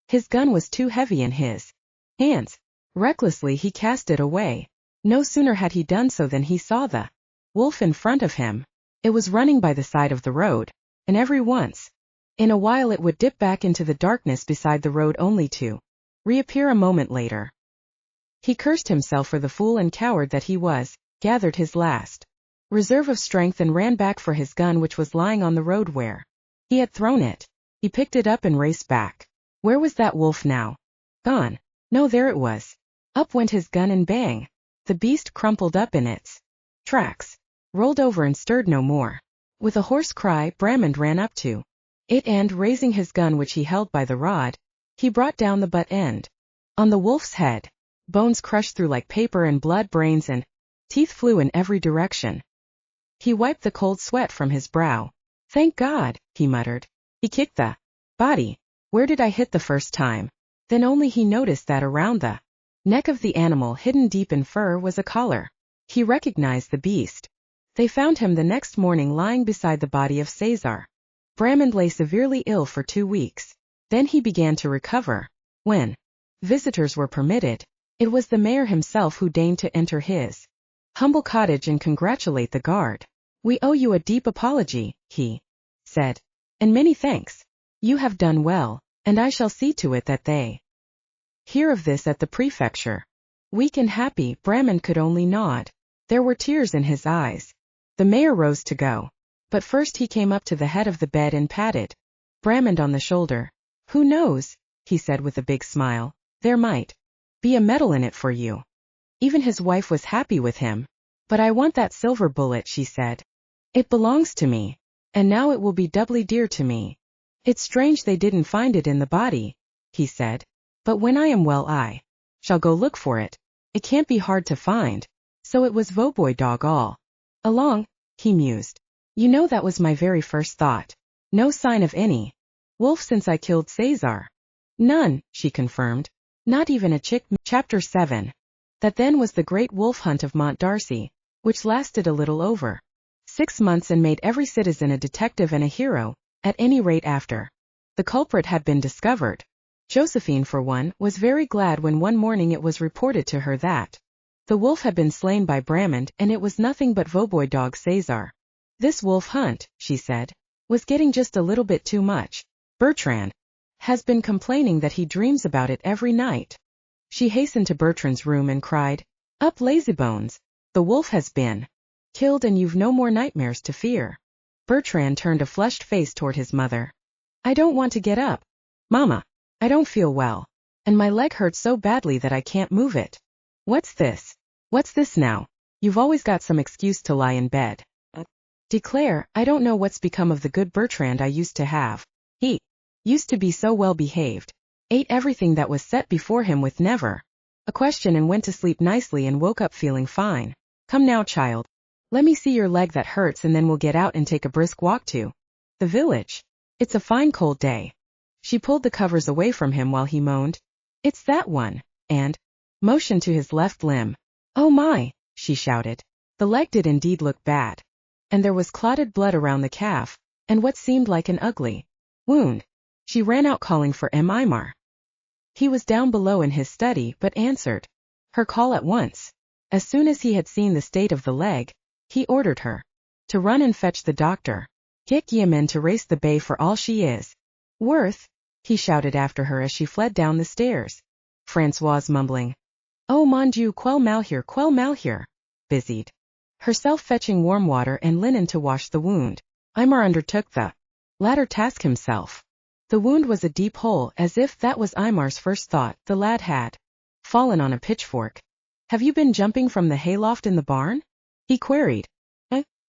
His gun was too heavy in his hands. Recklessly he cast it away. No sooner had he done so than he saw the wolf in front of him. It was running by the side of the road, and every once in a while it would dip back into the darkness beside the road only to reappear a moment later. He cursed himself for the fool and coward that he was, gathered his last reserve of strength and ran back for his gun which was lying on the road where he had thrown it. He picked it up and raced back. Where was that wolf now? Gone. No, there it was. Up went his gun and bang! The beast crumpled up in its tracks, rolled over and stirred no more. With a hoarse cry, Bramand ran up to it and, raising his gun which he held by the rod, he brought down the butt end on the wolf's head. Bones crushed through like paper and blood, brains and teeth flew in every direction. He wiped the cold sweat from his brow. Thank God, he muttered. He kicked the body. Where did I hit the first time? Then only he noticed that around the neck of the animal, hidden deep in fur, was a collar. He recognized the beast. They found him the next morning lying beside the body of César. Bramand lay severely ill for 2 weeks. Then he began to recover. When visitors were permitted, it was the mayor himself who deigned to enter his humble cottage and congratulate the guard. We owe you a deep apology, he said. And many thanks. You have done well, and I shall see to it that they hear of this at the prefecture. Weak and happy, Bramand could only nod. There were tears in his eyes. The mayor rose to go. But first he came up to the head of the bed and patted Bramand on the shoulder. Who knows, he said with a big smile, there might be a medal in it for you. Even his wife was happy with him. But I want that silver bullet, she said. It belongs to me. And now it will be doubly dear to me. It's strange they didn't find it in the body, he said. But when I am well I shall go look for it. It can't be hard to find. So it was Vauboy dog all along, he mused. You know that was my very first thought. No sign of any wolf since I killed César. None, she confirmed. Not even a chick. Chapter 7. That then was the great wolf hunt of Mont Darcy, which lasted a little over 6 months and made every citizen a detective and a hero, at any rate after the culprit had been discovered. Josephine, for one, was very glad when one morning it was reported to her that the wolf had been slain by Bramand and it was nothing but Vauboy dog César. This wolf hunt, she said, was getting just a little bit too much. Bertrand has been complaining that he dreams about it every night. She hastened to Bertrand's room and cried, Up, lazybones! The wolf has been killed and you've no more nightmares to fear. Bertrand turned a flushed face toward his mother. I don't want to get up. Mama, I don't feel well. And my leg hurts so badly that I can't move it. What's this? What's this now? You've always got some excuse to lie in bed. Declare, I don't know what's become of the good Bertrand I used to have. He used to be so well behaved. Ate everything that was set before him with never a question and went to sleep nicely and woke up feeling fine. Come now, child. Let me see your leg that hurts and then we'll get out and take a brisk walk to the village. It's a fine cold day. She pulled the covers away from him while he moaned. It's that one, and motioned to his left limb. Oh my, she shouted. The leg did indeed look bad. And there was clotted blood around the calf, and what seemed like an ugly wound. She ran out calling for Aymar. He was down below in his study but answered her call at once. As soon as he had seen the state of the leg, he ordered her to run and fetch the doctor. Get ye men to race the bay for all she is worth, he shouted after her as she fled down the stairs. Françoise mumbling, Oh mon Dieu, quel malheur, busied herself fetching warm water and linen to wash the wound. Aymar undertook the latter task himself. The wound was a deep hole, as if that was Aymar's first thought. The lad had fallen on a pitchfork. Have you been jumping from the hayloft in the barn? He queried.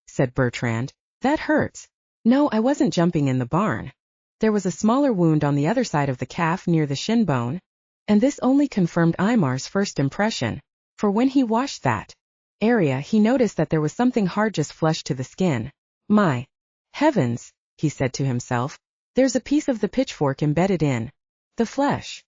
Said Bertrand. That hurts. No, I wasn't jumping in the barn. There was a smaller wound on the other side of the calf near the shin bone, and this only confirmed Aymar's first impression, for when he washed that area he noticed that there was something hard just flush to the skin. My heavens, he said to himself, there's a piece of the pitchfork embedded in the flesh.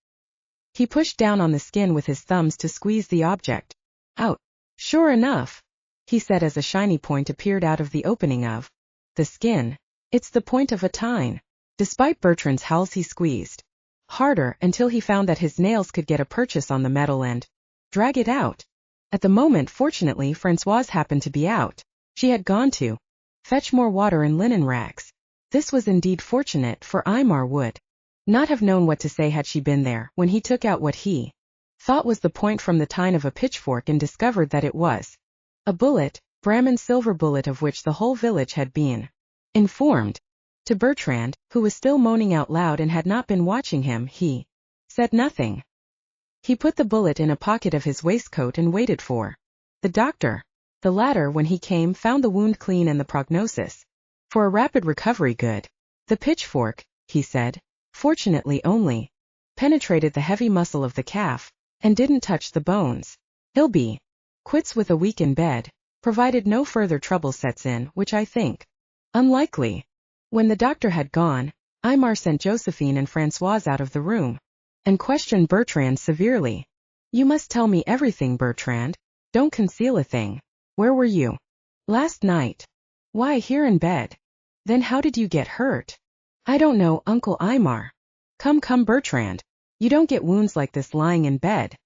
He pushed down on the skin with his thumbs to squeeze the object out. Sure enough, he said as a shiny point appeared out of the opening of the skin. It's the point of a tine. Despite Bertrand's howls he squeezed harder until he found that his nails could get a purchase on the metal and drag it out. At the moment, fortunately, Françoise happened to be out. She had gone to fetch more water and linen rags. This was indeed fortunate, for Aymar would not have known what to say had she been there when he took out what he thought was the point from the tine of a pitchfork and discovered that it was a bullet, Bramand's silver bullet, of which the whole village had been informed. To Bertrand, who was still moaning out loud and had not been watching him, he said nothing. He put the bullet in a pocket of his waistcoat and waited for the doctor. The latter, when he came, found the wound clean and the prognosis for a rapid recovery good. The pitchfork, he said, fortunately only penetrated the heavy muscle of the calf, and didn't touch the bones. He'll be quits with a week in bed, provided no further trouble sets in, which I think unlikely. When the doctor had gone, Aymar sent Josephine and Françoise out of the room, and questioned Bertrand severely. You must tell me everything, Bertrand. Don't conceal a thing. Where were you last night? Why, here in bed. Then how did you get hurt? I don't know, Uncle Aymar. Come, Bertrand. You don't get wounds like this lying in bed.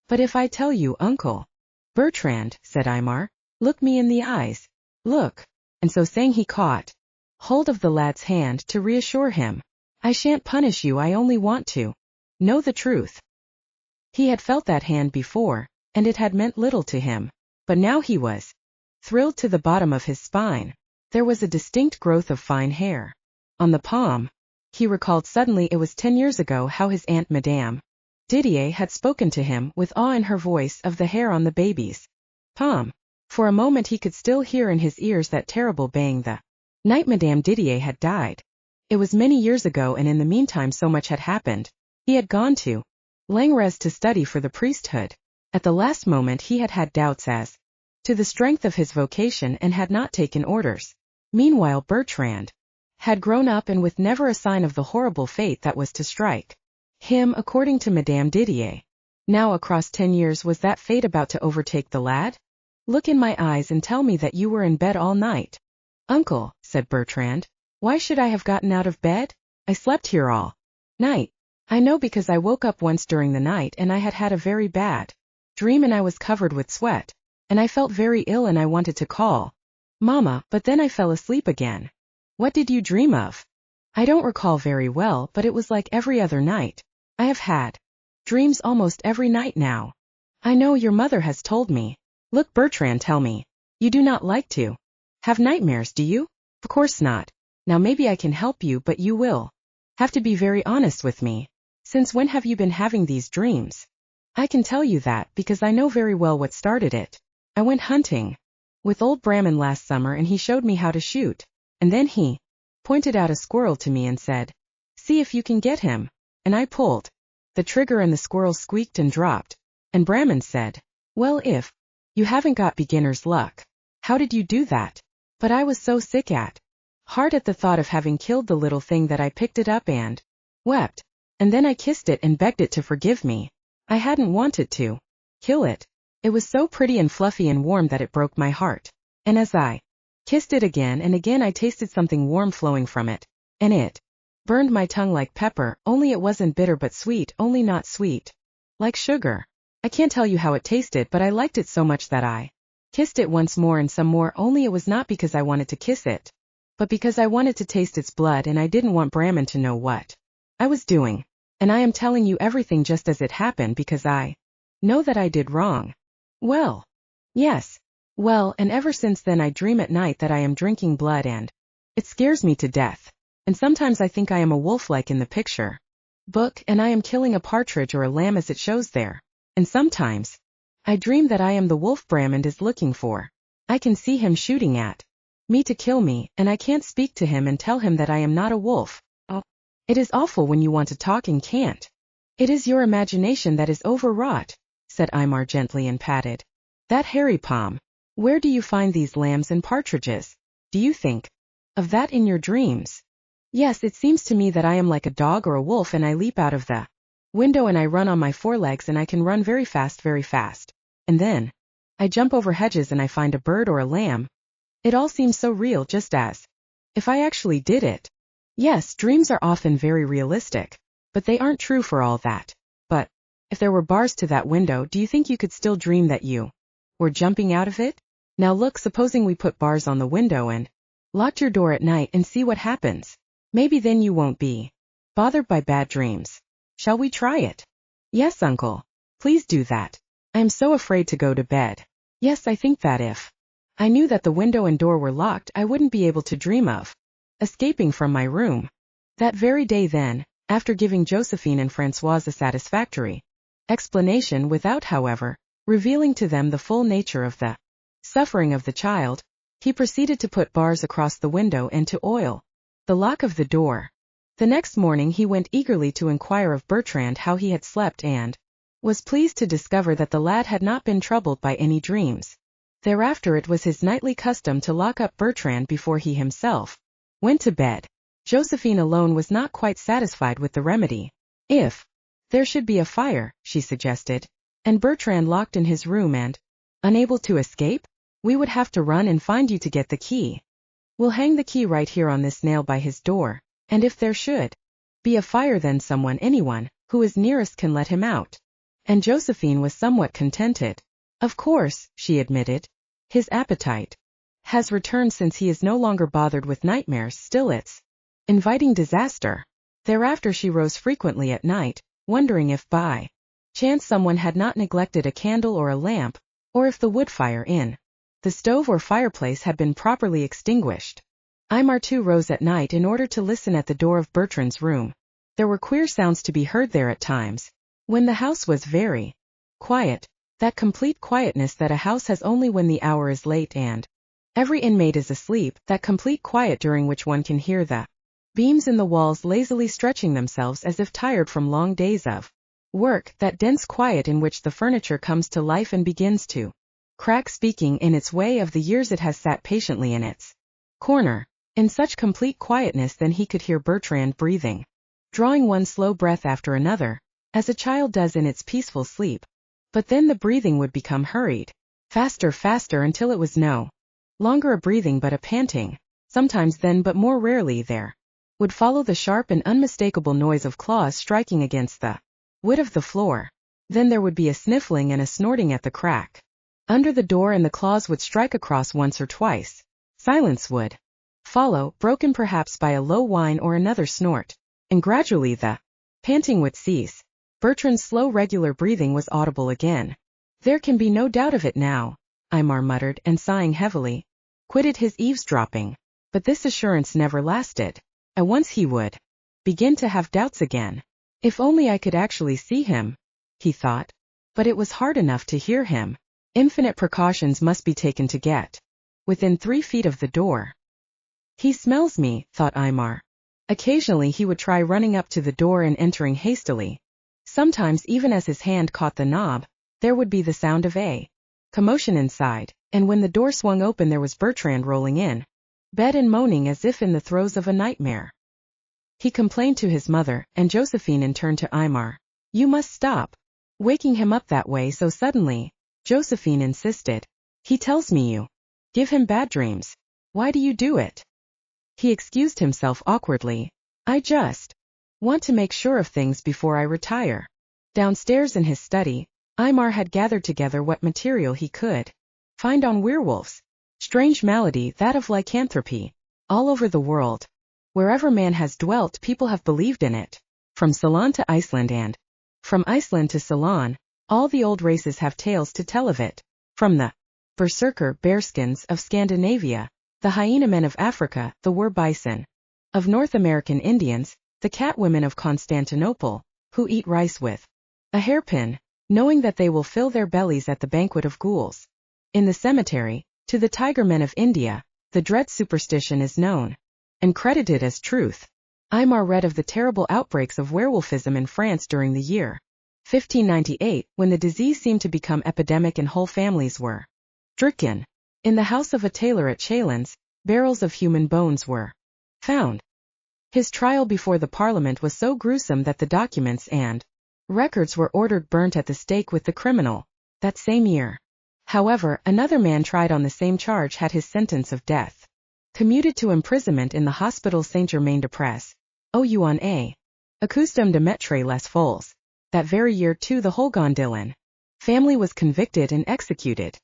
But if I tell you, Uncle. Bertrand, said Aymar, look me in the eyes. Look. And so saying he caught hold of the lad's hand to reassure him. I shan't punish you, I only want to know the truth. He had felt that hand before, and it had meant little to him. But now he was thrilled to the bottom of his spine. There was a distinct growth of fine hair on the palm. He recalled suddenly it was 10 years ago how his aunt Madame Didier had spoken to him with awe in her voice of the hair on the baby's palm. For a moment he could still hear in his ears that terrible bang the night Madame Didier had died. It was many years ago, and in the meantime so much had happened. He had gone to Langres to study for the priesthood. At the last moment he had had doubts as to the strength of his vocation and had not taken orders. Meanwhile Bertrand had grown up, and with never a sign of the horrible fate that was to strike him according to Madame Didier. Now across 10 years was that fate about to overtake the lad? Look in my eyes and tell me that you were in bed all night. Uncle, said Bertrand, why should I have gotten out of bed? I slept here all night. I know, because I woke up once during the night and I had had a very bad dream and I was covered with sweat, and I felt very ill and I wanted to call Mama, but then I fell asleep again. What did you dream of? I don't recall very well, but it was like every other night. I have had dreams almost every night now. I know your mother has told me. Look, Bertrand, tell me. You do not like to have nightmares, do you? Of course not. Now maybe I can help you, but you will have to be very honest with me. Since when have you been having these dreams? I can tell you that because I know very well what started it. I went hunting with old Brahmin last summer and he showed me how to shoot. And then he pointed out a squirrel to me and said, see if you can get him. And I pulled the trigger and the squirrel squeaked and dropped. And Brahmin said, well, if you haven't got beginner's luck, how did you do that? But I was so sick at heart at the thought of having killed the little thing that I picked it up and wept. And then I kissed it and begged it to forgive me. I hadn't wanted to kill it. It was so pretty and fluffy and warm that it broke my heart. And as I kissed it again and again, I tasted something warm flowing from it. And it burned my tongue like pepper, only it wasn't bitter but sweet, only not sweet like sugar. I can't tell you how it tasted, but I liked it so much that I kissed it once more and some more, only it was not because I wanted to kiss it, but because I wanted to taste its blood, and I didn't want Brahmin to know what I was doing. And I am telling you everything just as it happened because I know that I did wrong. Well, yes. Well, and ever since then I dream at night that I am drinking blood and it scares me to death. And sometimes I think I am a wolf like in the picture book and I am killing a partridge or a lamb as it shows there. And sometimes I dream that I am the wolf Brahmin is looking for. I can see him shooting at me to kill me, and I can't speak to him and tell him that I am not a wolf. Oh, it is awful when you want to talk and can't. It is your imagination that is overwrought, said Aymar gently and patted that hairy palm. Where do you find these lambs and partridges? Do you think of that in your dreams? Yes, it seems to me that I am like a dog or a wolf and I leap out of the window and I run on my forelegs and I can run very fast, very fast. And then I jump over hedges and I find a bird or a lamb. It all seems so real, just as if I actually did it. Yes, dreams are often very realistic, but they aren't true for all that. But if there were bars to that window, do you think you could still dream that you were jumping out of it? Now look, supposing we put bars on the window and locked your door at night and see what happens. Maybe then you won't be bothered by bad dreams. Shall we try it? Yes, uncle. Please do that. I am so afraid to go to bed. Yes, I think that if I knew that the window and door were locked, I wouldn't be able to dream of escaping from my room. That very day then, after giving Josephine and Françoise a satisfactory explanation without, however, revealing to them the full nature of the suffering of the child, he proceeded to put bars across the window and to oil the lock of the door. The next morning he went eagerly to inquire of Bertrand how he had slept and was pleased to discover that the lad had not been troubled by any dreams. Thereafter it was his nightly custom to lock up Bertrand before he himself went to bed. Josephine alone was not quite satisfied with the remedy. If there should be a fire, she suggested, and Bertrand locked in his room and unable to escape, we would have to run and find you to get the key. We'll hang the key right here on this nail by his door, and if there should be a fire, then anyone, who is nearest can let him out. And Josephine was somewhat contented. Of course, she admitted, his appetite has returned since he is no longer bothered with nightmares, still it's inviting disaster. Thereafter she rose frequently at night, wondering if by chance someone had not neglected a candle or a lamp, or if the wood fire in the stove or fireplace had been properly extinguished. Aymar too rose at night in order to listen at the door of Bertrand's room. There were queer sounds to be heard there at times, when the house was very quiet, that complete quietness that a house has only when the hour is late and every inmate is asleep, that complete quiet during which one can hear the beams in the walls lazily stretching themselves as if tired from long days of work, that dense quiet in which the furniture comes to life and begins to crack, speaking in its way of the years it has sat patiently in its corner. In such complete quietness then he could hear Bertrand breathing, drawing one slow breath after another, as a child does in its peaceful sleep. But then the breathing would become hurried, faster, faster, until it was no longer a breathing but a panting. Sometimes then, but more rarely, there would follow the sharp and unmistakable noise of claws striking against the wood of the floor. Then there would be a sniffling and a snorting at the crack under the door, and the claws would strike across once or twice. Silence would follow, broken perhaps by a low whine or another snort, and gradually the panting would cease. Bertrand's slow regular breathing was audible again. There can be no doubt of it now, Aymar muttered, and sighing heavily, quitted his eavesdropping. But this assurance never lasted. At once he would begin to have doubts again. If only I could actually see him, he thought. But it was hard enough to hear him. Infinite precautions must be taken to get within 3 feet of the door. He smells me, thought Aymar. Occasionally he would try running up to the door and entering hastily. Sometimes, even as his hand caught the knob, there would be the sound of a commotion inside, and when the door swung open there was Bertrand rolling in bed and moaning as if in the throes of a nightmare. He complained to his mother, and Josephine in turn to Aymar. You must stop waking him up that way so suddenly, Josephine insisted. He tells me you give him bad dreams. Why do you do it? He excused himself awkwardly. I just want to make sure of things before I retire. Downstairs in his study, Aymar had gathered together what material he could find on werewolves. Strange malady, that of lycanthropy. All over the world, wherever man has dwelt, people have believed in it. From Ceylon to Iceland and from Iceland to Ceylon, all the old races have tales to tell of it. From the berserker bearskins of Scandinavia, the hyena men of Africa, the wer bison of North American Indians, the cat women of Constantinople, who eat rice with a hairpin, knowing that they will fill their bellies at the banquet of ghouls in the cemetery, to the tiger men of India, the dread superstition is known and credited as truth. Aymar read of the terrible outbreaks of werewolfism in France during the year 1598, when the disease seemed to become epidemic and whole families were stricken. In the house of a tailor at Chalons, barrels of human bones were found. His trial before the Parliament was so gruesome that the documents and records were ordered burnt at the stake with the criminal. That same year, however, another man tried on the same charge had his sentence of death commuted to imprisonment in the Hospital Saint-Germain-des-Prés, Ouan accustom de mettre les fols. That very year too the whole Gondilin family was convicted and executed.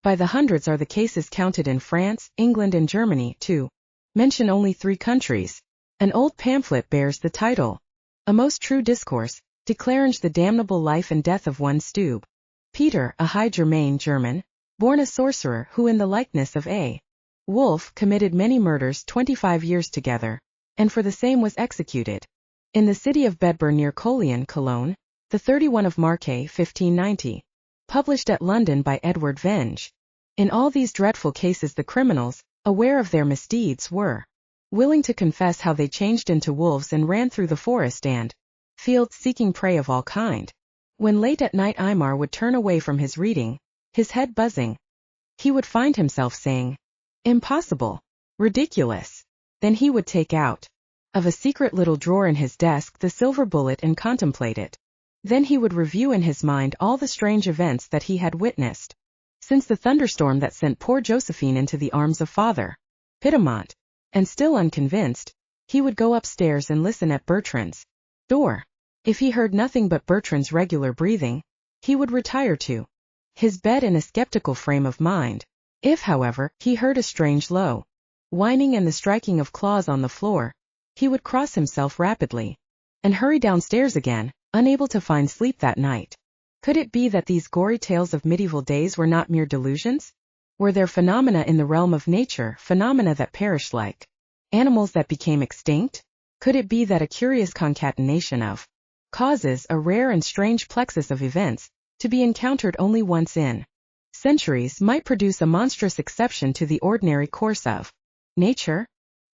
By the hundreds are the cases counted in France, England and Germany, to mention only 3 countries. An old pamphlet bears the title, A Most True Discourse, declaring the damnable life and death of one Stube Peter, a high Germain German, born a sorcerer who in the likeness of a wolf committed many murders 25 years together, and for the same was executed. In the city of Bedburn near Colion, Cologne, the 31 of Marquet 1590. Published at London by Edward Venge. In all these dreadful cases the criminals, aware of their misdeeds, were willing to confess how they changed into wolves and ran through the forest and fields seeking prey of all kind. When late at night Aymar would turn away from his reading, his head buzzing, he would find himself saying, "Impossible! Ridiculous!" Then he would take out of a secret little drawer in his desk the silver bullet and contemplate it. Then he would review in his mind all the strange events that he had witnessed since the thunderstorm that sent poor Josephine into the arms of Father Piedmont. And still unconvinced, he would go upstairs and listen at Bertrand's door. If he heard nothing but Bertrand's regular breathing, he would retire to his bed in a skeptical frame of mind. If, however, he heard a strange low whining and the striking of claws on the floor, he would cross himself rapidly, and hurry downstairs again, unable to find sleep that night. Could it be that these gory tales of medieval days were not mere delusions? Were there phenomena in the realm of nature, phenomena that perished like animals that became extinct? Could it be that a curious concatenation of causes, a rare and strange plexus of events, to be encountered only once in centuries, might produce a monstrous exception to the ordinary course of nature?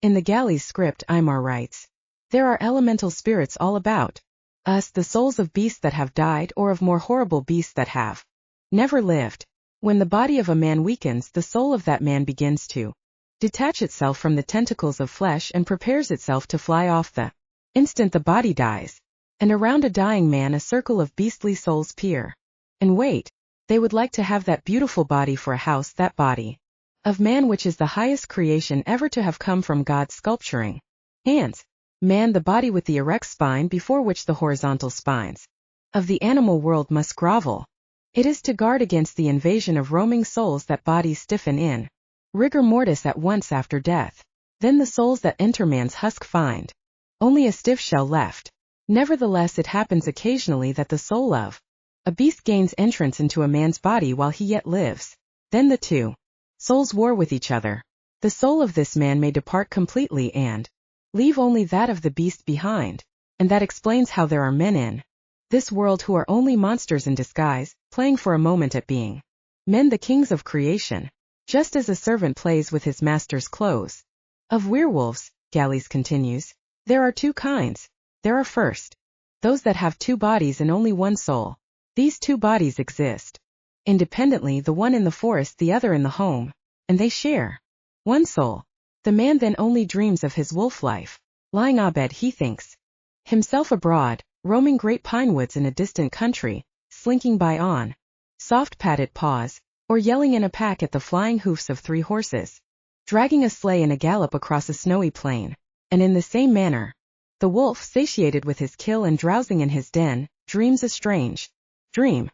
In the Galliez script, Aymar writes, "There are elemental spirits all about us, the souls of beasts that have died, or of more horrible beasts that have never lived. When the body of a man weakens, the soul of that man begins to detach itself from the tentacles of flesh and prepares itself to fly off the instant the body dies. And around a dying man a circle of beastly souls peer and wait. They would like to have that beautiful body for a house, that body of man which is the highest creation ever to have come from God's sculpturing hands. Man, the body with the erect spine before which the horizontal spines of the animal world must grovel. It is to guard against the invasion of roaming souls that bodies stiffen in rigor mortis at once after death. Then the souls that enter man's husk find only a stiff shell left. Nevertheless, it happens occasionally that the soul of a beast gains entrance into a man's body while he yet lives. Then the two souls war with each other. The soul of this man may depart completely and leave only that of the beast behind, and that explains how there are men in this world who are only monsters in disguise, playing for a moment at being men, the kings of creation, just as a servant plays with his master's clothes. Of werewolves, Galliez continues, there are two kinds. There are first those that have two bodies and only one soul. These two bodies exist independently, the one in the forest, the other in the home, and they share one soul. The man then only dreams of his wolf life. Lying abed, he thinks himself abroad, roaming great pine woods in a distant country, slinking by on soft padded paws, or yelling in a pack at the flying hoofs of 3 horses, dragging a sleigh in a gallop across a snowy plain. And in the same manner, the wolf, satiated with his kill and drowsing in his den, dreams a strange dream.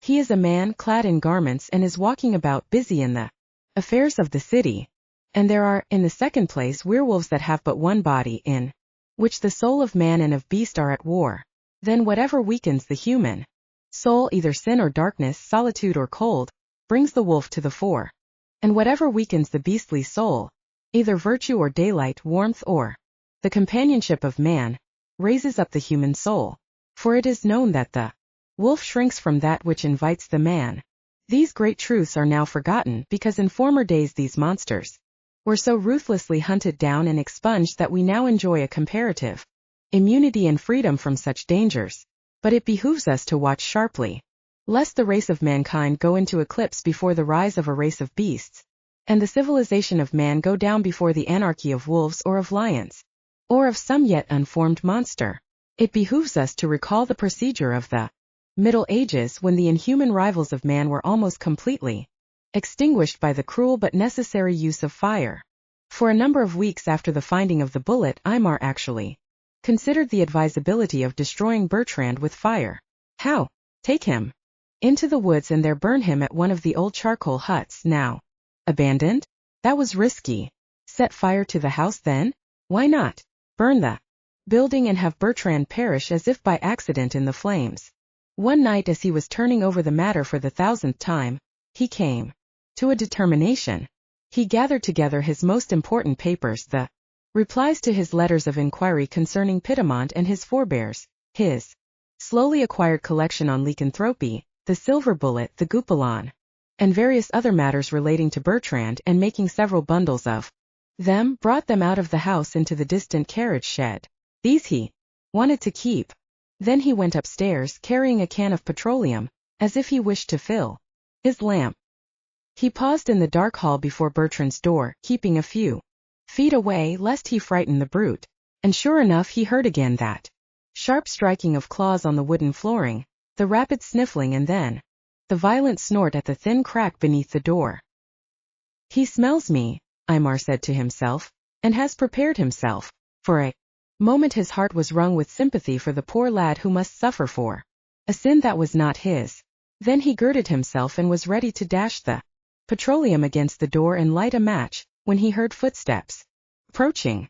He is a man clad in garments and is walking about busy in the affairs of the city. And there are, in the second place, werewolves that have but one body, in which the soul of man and of beast are at war. Then whatever weakens the human soul, either sin or darkness, solitude or cold, brings the wolf to the fore. And whatever weakens the beastly soul, either virtue or daylight, warmth or the companionship of man, raises up the human soul. For it is known that the wolf shrinks from that which invites the man. These great truths are now forgotten, because in former days these monsters were so ruthlessly hunted down and expunged that we now enjoy a comparative immunity and freedom from such dangers. But it behooves us to watch sharply, lest the race of mankind go into eclipse before the rise of a race of beasts, and the civilization of man go down before the anarchy of wolves or of lions, or of some yet unformed monster. It behooves us to recall the procedure of the Middle Ages, when the inhuman rivals of man were almost completely extinguished by the cruel but necessary use of fire. For a number of weeks after the finding of the bullet, Aymar actually considered the advisability of destroying Bertrand with fire. How? Take him into the woods and there burn him at one of the old charcoal huts, now abandoned? That was risky. Set fire to the house then? Why not? Burn the building and have Bertrand perish as if by accident in the flames. One night, as he was turning over the matter for the 1000th time, he came to a determination. He gathered together his most important papers, the replies to his letters of inquiry concerning Piedmont and his forebears, his slowly acquired collection on lycanthropy, the silver bullet, the goupillon, and various other matters relating to Bertrand, and making several bundles of them, brought them out of the house into the distant carriage shed. These he wanted to keep. Then he went upstairs, carrying a can of petroleum, as if he wished to fill his lamp. He paused in the dark hall before Bertrand's door, keeping a few feet away lest he frighten the brute. And sure enough, he heard again that sharp striking of claws on the wooden flooring, the rapid sniffling, and then the violent snort at the thin crack beneath the door. He smells me, Aymar said to himself, and has prepared himself. For a moment his heart was wrung with sympathy for the poor lad who must suffer for a sin that was not his. Then he girded himself and was ready to dash the petroleum against the door and light a match, when he heard footsteps approaching.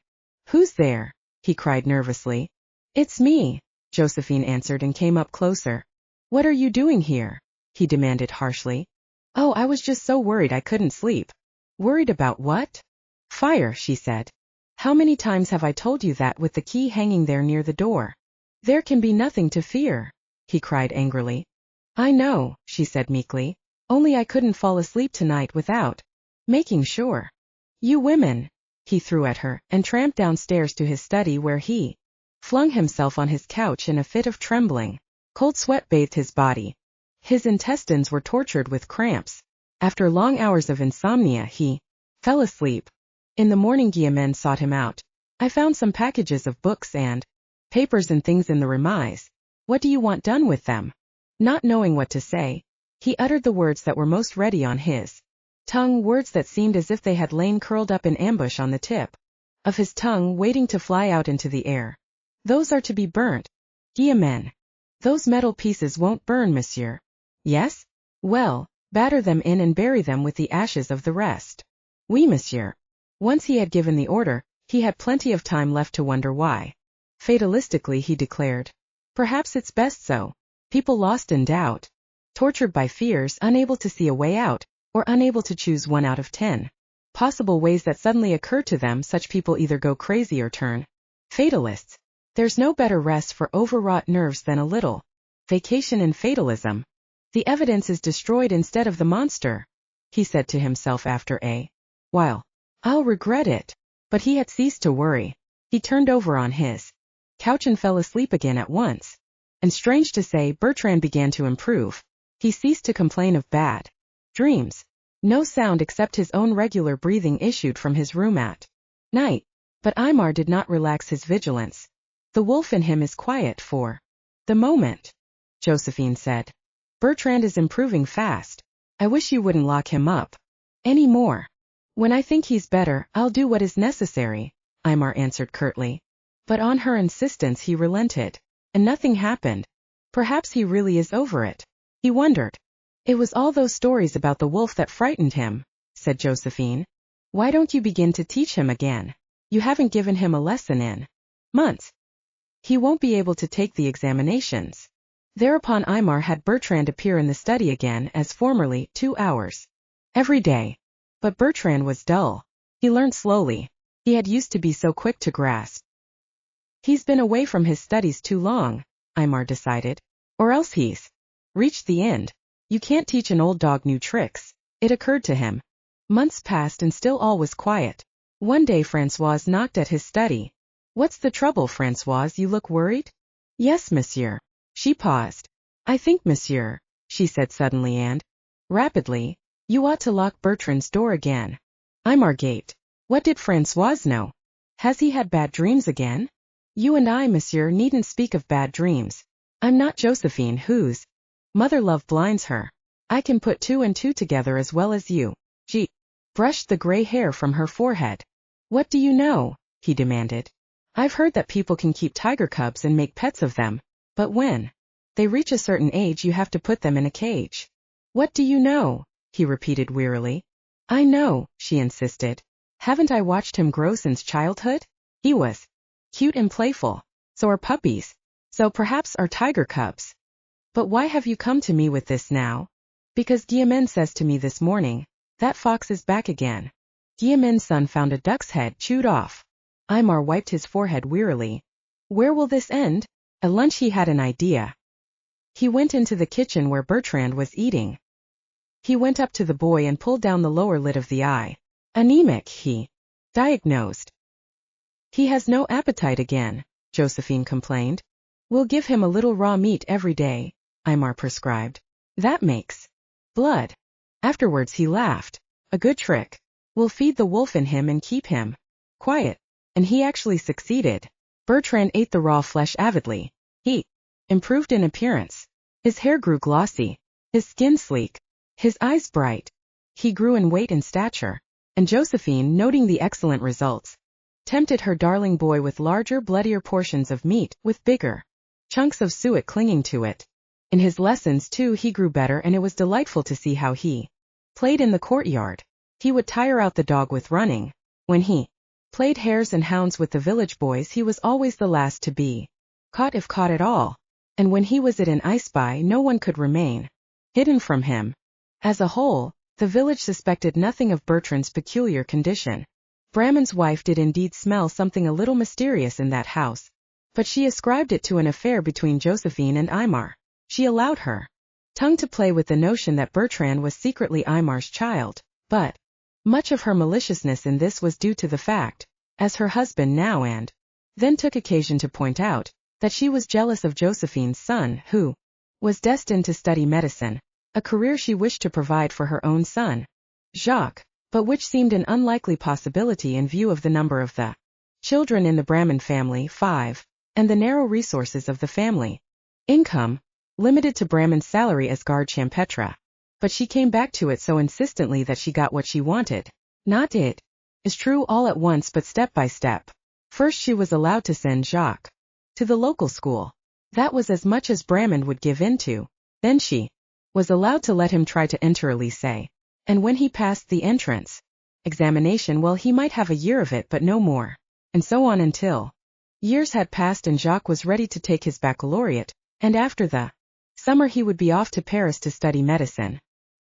"Who's there?" he cried nervously. It's me, Josephine answered and came up closer. What are you doing here? He demanded harshly. Oh, I was just so worried I couldn't sleep. Worried about what? Fire, she said. How many times have I told you that with the key hanging there near the door? There can be nothing to fear, he cried angrily. I know, she said meekly. Only I couldn't fall asleep tonight without making sure. You women, he threw at her, and tramped downstairs to his study where he flung himself on his couch in a fit of trembling. Cold sweat bathed his body. His intestines were tortured with cramps. After long hours of insomnia he fell asleep. In the morning Guillemette sought him out. I found some packages of books and papers and things in the remise. What do you want done with them? Not knowing what to say, he uttered the words that were most ready on his tongue, words that seemed as if they had lain curled up in ambush on the tip of his tongue, waiting to fly out into the air. Those are to be burnt. Guillemette. Those metal pieces won't burn, monsieur. Yes? Well, batter them in and bury them with the ashes of the rest. Oui, monsieur. Once he had given the order, he had plenty of time left to wonder why. Fatalistically he declared. Perhaps it's best so. People lost in doubt, tortured by fears, unable to see a way out, or unable to choose 1 out of 10 possible ways that suddenly occur to them, such people either go crazy or turn fatalists. There's no better rest for overwrought nerves than a little vacation in fatalism. The evidence is destroyed instead of the monster, he said to himself after a while. I'll regret it. But he had ceased to worry. He turned over on his couch and fell asleep again at once. And strange to say, Bertrand began to improve. He ceased to complain of bad dreams. No sound except his own regular breathing issued from his room at night. But Aymar did not relax his vigilance. The wolf in him is quiet for the moment, Josephine said. Bertrand is improving fast. I wish you wouldn't lock him up any more. When I think he's better, I'll do what is necessary, Aymar answered curtly. But on her insistence he relented, and nothing happened. Perhaps he really is over it, he wondered. It was all those stories about the wolf that frightened him, said Josephine. Why don't you begin to teach him again? You haven't given him a lesson in months. He won't be able to take the examinations. Thereupon Aymar had Bertrand appear in the study again as formerly, 2 hours every day. But Bertrand was dull. He learned slowly. He had used to be so quick to grasp. He's been away from his studies too long, Aymar decided. Or else he's reached the end. You can't teach an old dog new tricks, it occurred to him. Months passed and still all was quiet. One day Françoise knocked at his study. What's the trouble, Françoise, you look worried? Yes, monsieur. She paused. I think, monsieur, she said suddenly and rapidly, you ought to lock Bertrand's door again. Aymar gaped. What did Françoise know? Has he had bad dreams again? You and I, monsieur, needn't speak of bad dreams. I'm not Josephine, whose mother love blinds her. I can put 2 and 2 together as well as you. She brushed the gray hair from her forehead. What do you know? He demanded. I've heard that people can keep tiger cubs and make pets of them, but when they reach a certain age you have to put them in a cage. What do you know? He repeated wearily. I know, she insisted. Haven't I watched him grow since childhood? He was cute and playful. So are puppies. So perhaps are tiger cubs. But why have you come to me with this now? Because Guillemette says to me this morning, that fox is back again. Guillemette's son found a duck's head chewed off. Aymar wiped his forehead wearily. Where will this end? At lunch he had an idea. He went into the kitchen where Bertrand was eating. He went up to the boy and pulled down the lower lid of the eye. Anemic, he diagnosed. He has no appetite again, Josephine complained. We'll give him a little raw meat every day, Aymar prescribed. That makes blood. Afterwards he laughed. A good trick. We'll feed the wolf in him and keep him quiet. And he actually succeeded. Bertrand ate the raw flesh avidly. He improved in appearance. His hair grew glossy, his skin sleek, his eyes bright. He grew in weight and stature. And Josephine, noting the excellent results, tempted her darling boy with larger, bloodier portions of meat, with bigger chunks of suet clinging to it. In his lessons too he grew better, and it was delightful to see how he played in the courtyard. He would tire out the dog with running. When he played hares and hounds with the village boys he was always the last to be caught if caught at all. And when he was at an ice-by, no one could remain hidden from him. As a whole, the village suspected nothing of Bertrand's peculiar condition. Brahman's wife did indeed smell something a little mysterious in that house, but she ascribed it to an affair between Josephine and Aymar. She allowed her tongue to play with the notion that Bertrand was secretly Aymar's child, but much of her maliciousness in this was due to the fact, as her husband now and then took occasion to point out, that she was jealous of Josephine's son, who was destined to study medicine, a career she wished to provide for her own son, Jacques, but which seemed an unlikely possibility in view of the number of the children in the Brahmin family, 5, and the narrow resources of the family income, limited to Brahman's salary as garde champêtre. But she came back to it so insistently that she got what she wanted. Not it is true all at once but step by step. First she was allowed to send Jacques to the local school. That was as much as Brahman would give in to. Then she was allowed to let him try to enter a lycée. And when he passed the entrance examination, well, he might have a year of it but no more. And so on until years had passed and Jacques was ready to take his baccalaureate, and after the summer he would be off to Paris to study medicine.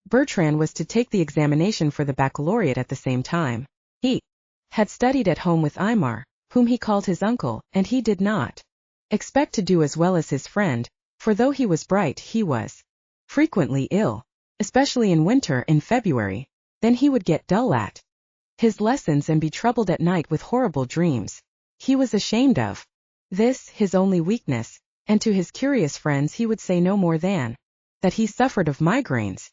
Bertrand was to take the examination for the baccalaureate at the same time. He had studied at home with Aymar, whom he called his uncle, and he did not expect to do as well as his friend, for though he was bright, he was frequently ill, especially in winter. In February, then he would get dull at his lessons and be troubled at night with horrible dreams. He was ashamed of this, his only weakness, and to his curious friends he would say no more than that he suffered of migraines.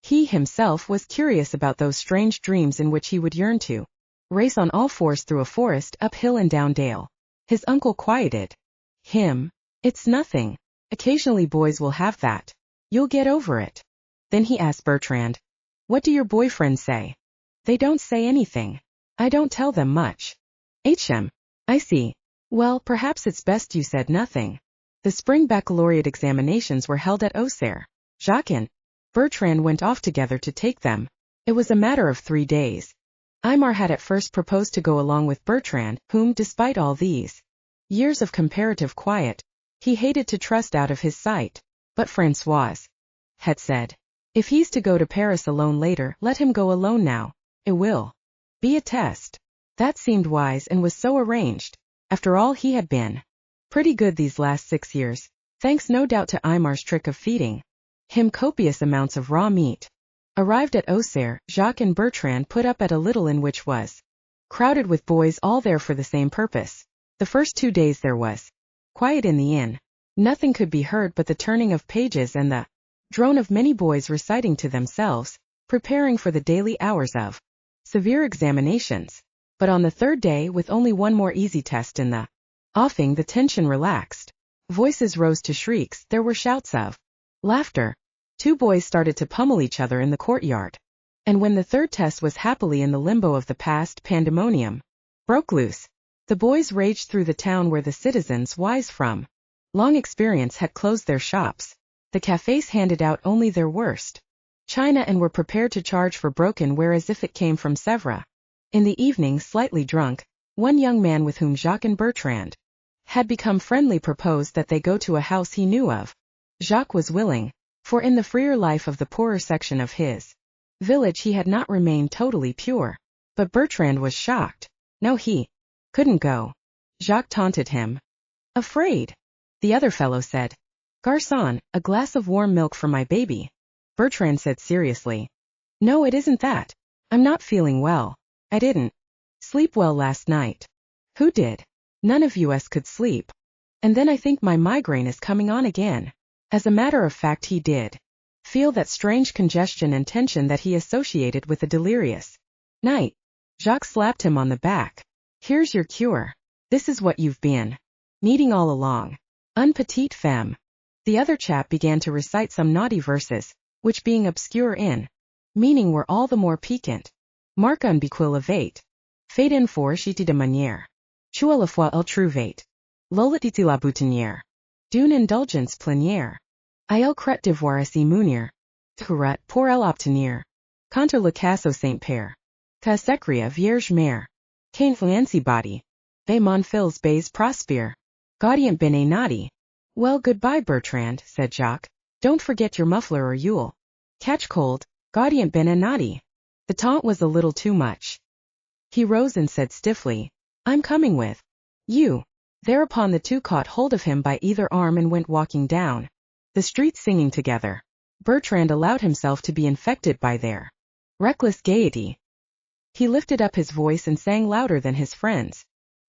He himself was curious about those strange dreams in which he would yearn to race on all fours through a forest, up hill and down dale. His uncle quieted him. It's nothing. Occasionally boys will have that. You'll get over it. Then he asked Bertrand, what do your boyfriends say? They don't say anything. I don't tell them much. I see. Well, perhaps it's best you said nothing. The spring baccalaureate examinations were held at Auxerre. Jacques and Bertrand went off together to take them. It was a matter of 3 days. Aymar had at first proposed to go along with Bertrand, whom, despite all these years of comparative quiet, he hated to trust out of his sight. But Françoise had said, if he's to go to Paris alone later, let him go alone now. It will be a test. That seemed wise and was so arranged. After all, he had been pretty good these last 6 years, thanks no doubt to Aymar's trick of feeding him copious amounts of raw meat. Arrived at Auxerre, Jacques and Bertrand put up at a little inn which was crowded with boys all there for the same purpose. The first 2 days there was quiet in the inn. Nothing could be heard but the turning of pages and the drone of many boys reciting to themselves, preparing for the daily hours of severe examinations. But on the 3rd day, with only one more easy test in the offing, the tension relaxed. Voices rose to shrieks, there were shouts of laughter. 2 boys started to pummel each other in the courtyard. And when the 3rd test was happily in the limbo of the past, pandemonium broke loose. The boys raged through the town where the citizens, wise from long experience, had closed their shops. The cafes handed out only their worst china and were prepared to charge for broken ware as if it came from Sèvres. In the evening, slightly drunk, one young man with whom Jacques and Bertrand had become friendly proposed that they go to a house he knew of. Jacques was willing, for in the freer life of the poorer section of his village he had not remained totally pure. But Bertrand was shocked. No, he couldn't go. Jacques taunted him. Afraid? The other fellow said, Garçon, a glass of warm milk for my baby. Bertrand said seriously, no, it isn't that. I'm not feeling well. I didn't sleep well last night. Who did? None of us could sleep. And then I think my migraine is coming on again. As a matter of fact, he did feel that strange congestion and tension that he associated with a delirious night. Jacques slapped him on the back. Here's your cure. This is what you've been needing all along. Un petite femme. The other chap began to recite some naughty verses, which being obscure in meaning were all the more piquant. Marque un biquil avate. Fade in for chiti de manière. Tu à la fois el trouvate. Lolititi la boutonnière. D'une indulgence plénière. Il crête devoir s'y munir. Turat pour elle obtenir. Contre le casse au Saint-Père. Ta secria vierge mère. Qu'influenci body. Ve mon fils baise prospère. Gaudiant bin a naughty. Well, goodbye, Bertrand, said Jacques. Don't forget your muffler or you'll catch cold. Gaudiant bin a naughty. The taunt was a little too much. He rose and said stiffly, I'm coming with you. Thereupon the two caught hold of him by either arm and went walking down the street singing together. Bertrand allowed himself to be infected by their reckless gaiety. He lifted up his voice and sang louder than his friends.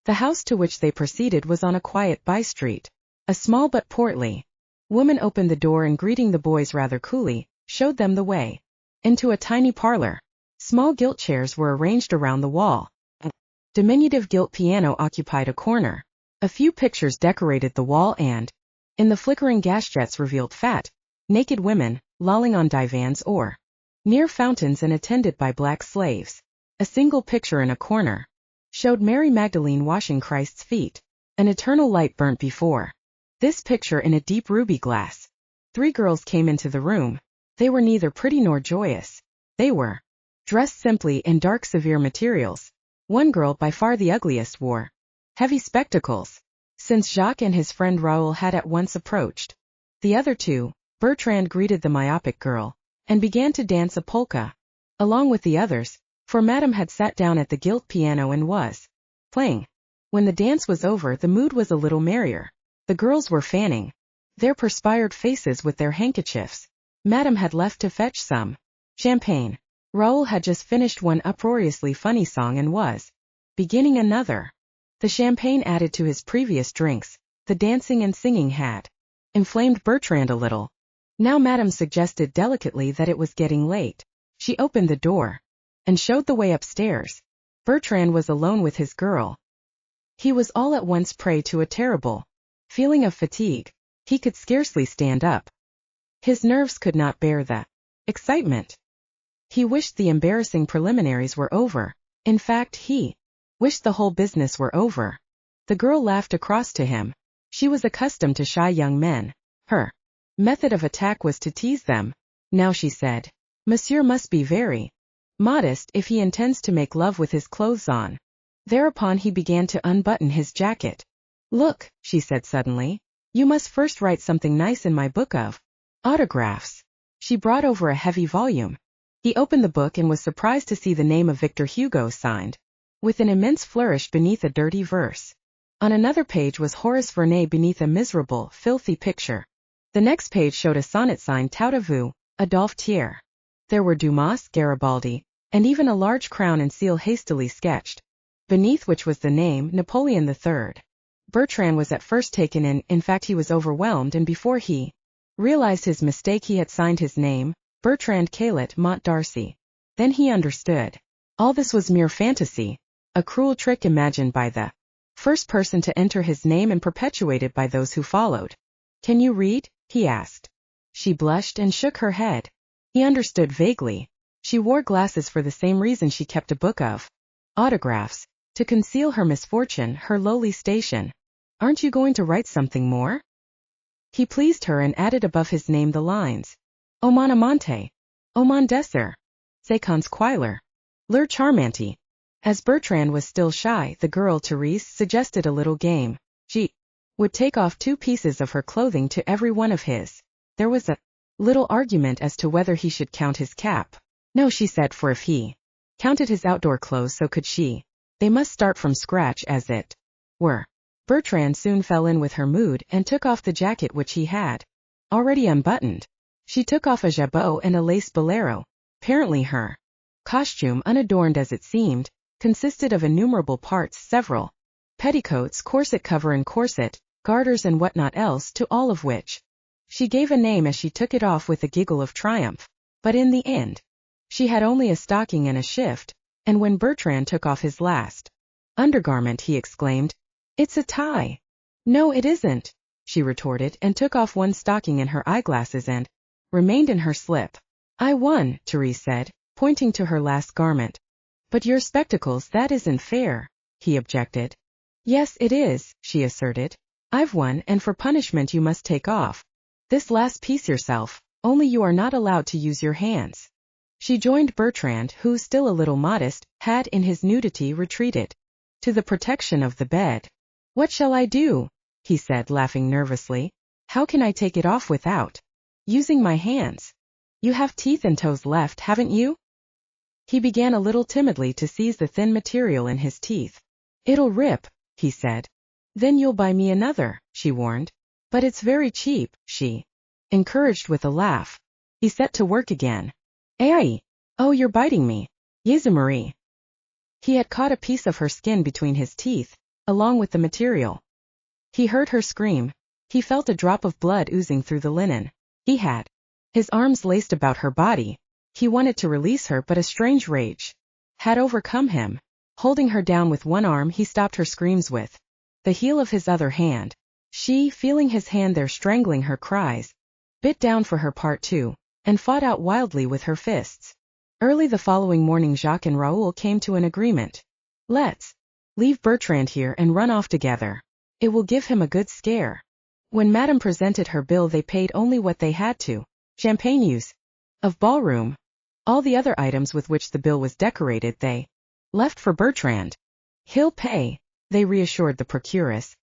The house to which they proceeded was on a quiet by-street. A small but portly woman opened the door and, greeting the boys rather coolly, showed them the way into a tiny parlor. Small gilt chairs were arranged around the wall. A diminutive gilt piano occupied a corner. A few pictures decorated the wall and, in the flickering gas jets, revealed fat, naked women, lolling on divans or near fountains and attended by black slaves. A single picture in a corner showed Mary Magdalene washing Christ's feet. An eternal light burnt before this picture in a deep ruby glass. 3 girls came into the room. They were neither pretty nor joyous. They were dressed simply in dark, severe materials. One girl, by far the ugliest, wore heavy spectacles. Since Jacques and his friend Raoul had at once approached the other two, Bertrand greeted the myopic girl and began to dance a polka along with the others, for Madame had sat down at the gilt piano and was playing. When the dance was over, the mood was a little merrier. The girls were fanning their perspired faces with their handkerchiefs. Madame had left to fetch some champagne. Raoul had just finished one uproariously funny song and was beginning another. The champagne added to his previous drinks. The dancing and singing had inflamed Bertrand a little. Now Madame suggested delicately that it was getting late. She opened the door and showed the way upstairs. Bertrand was alone with his girl. He was all at once prey to a terrible feeling of fatigue. He could scarcely stand up. His nerves could not bear the excitement. He wished the embarrassing preliminaries were over. In fact, he wished the whole business were over. The girl laughed across to him. She was accustomed to shy young men. Her method of attack was to tease them. Now she said, Monsieur must be very modest if he intends to make love with his clothes on. Thereupon he began to unbutton his jacket. Look, she said suddenly, you must first write something nice in my book of autographs. She brought over a heavy volume. He opened the book and was surprised to see the name of Victor Hugo signed with an immense flourish beneath a dirty verse. On another page was Horace Vernet beneath a miserable, filthy picture. The next page showed a sonnet signed Tout à vous, Adolphe Thiers. There were Dumas, Garibaldi, and even a large crown and seal hastily sketched, beneath which was the name Napoleon III. Bertrand was at first taken in fact he was overwhelmed, and before he realized his mistake he had signed his name, Bertrand Caillet Mont Darcy. Then he understood. All this was mere fantasy, a cruel trick imagined by the first person to enter his name and perpetuated by those who followed. Can you read? He asked. She blushed and shook her head. He understood vaguely. She wore glasses for the same reason she kept a book of autographs, to conceal her misfortune, her lowly station. Aren't you going to write something more? He pleased her and added above his name the lines, O mon amante, O mon désir, c'est consquiller, leur charmanti. As Bertrand was still shy, the girl Therese suggested a little game. She would take off 2 pieces of her clothing to every one of his. There was a little argument as to whether he should count his cap. No, she said, for if he counted his outdoor clothes, so could she. They must start from scratch, as it were. Bertrand soon fell in with her mood and took off the jacket which he had already unbuttoned. She took off a jabot and a lace bolero. Apparently her costume, unadorned as it seemed, consisted of innumerable parts, several petticoats, corset cover and corset, garters and whatnot else, to all of which she gave a name as she took it off with a giggle of triumph. But in the end, she had only a stocking and a shift, and when Bertrand took off his last undergarment he exclaimed, It's a tie. No, it isn't, she retorted, and took off one stocking and her eyeglasses and remained in her slip. I won, Therese said, pointing to her last garment. But your spectacles, that isn't fair, he objected. Yes, it is, she asserted. I've won, and for punishment you must take off this last piece yourself, only you are not allowed to use your hands. She joined Bertrand, who, still a little modest, had in his nudity retreated to the protection of the bed. What shall I do? he said, laughing nervously. How can I take it off without using my hands? You have teeth and toes left, haven't you? He began a little timidly to seize the thin material in his teeth. It'll rip, he said. Then you'll buy me another, she warned. But it's very cheap, she encouraged with a laugh. He set to work again. Aye. Oh, you're biting me. Jésus Marie. He had caught a piece of her skin between his teeth, along with the material. He heard her scream. He felt a drop of blood oozing through the linen. He had his arms laced about her body. He wanted to release her, but a strange rage had overcome him. Holding her down with one arm, he stopped her screams with the heel of his other hand. She, feeling his hand there strangling her cries, bit down for her part too, and fought out wildly with her fists. Early the following morning, Jacques and Raoul came to an agreement. Let's leave Bertrand here and run off together. It will give him a good scare. When Madame presented her bill, they paid only what they had to. Champagne use of ballroom. All the other items with which the bill was decorated they left for Bertrand. He'll pay, they reassured the procuress.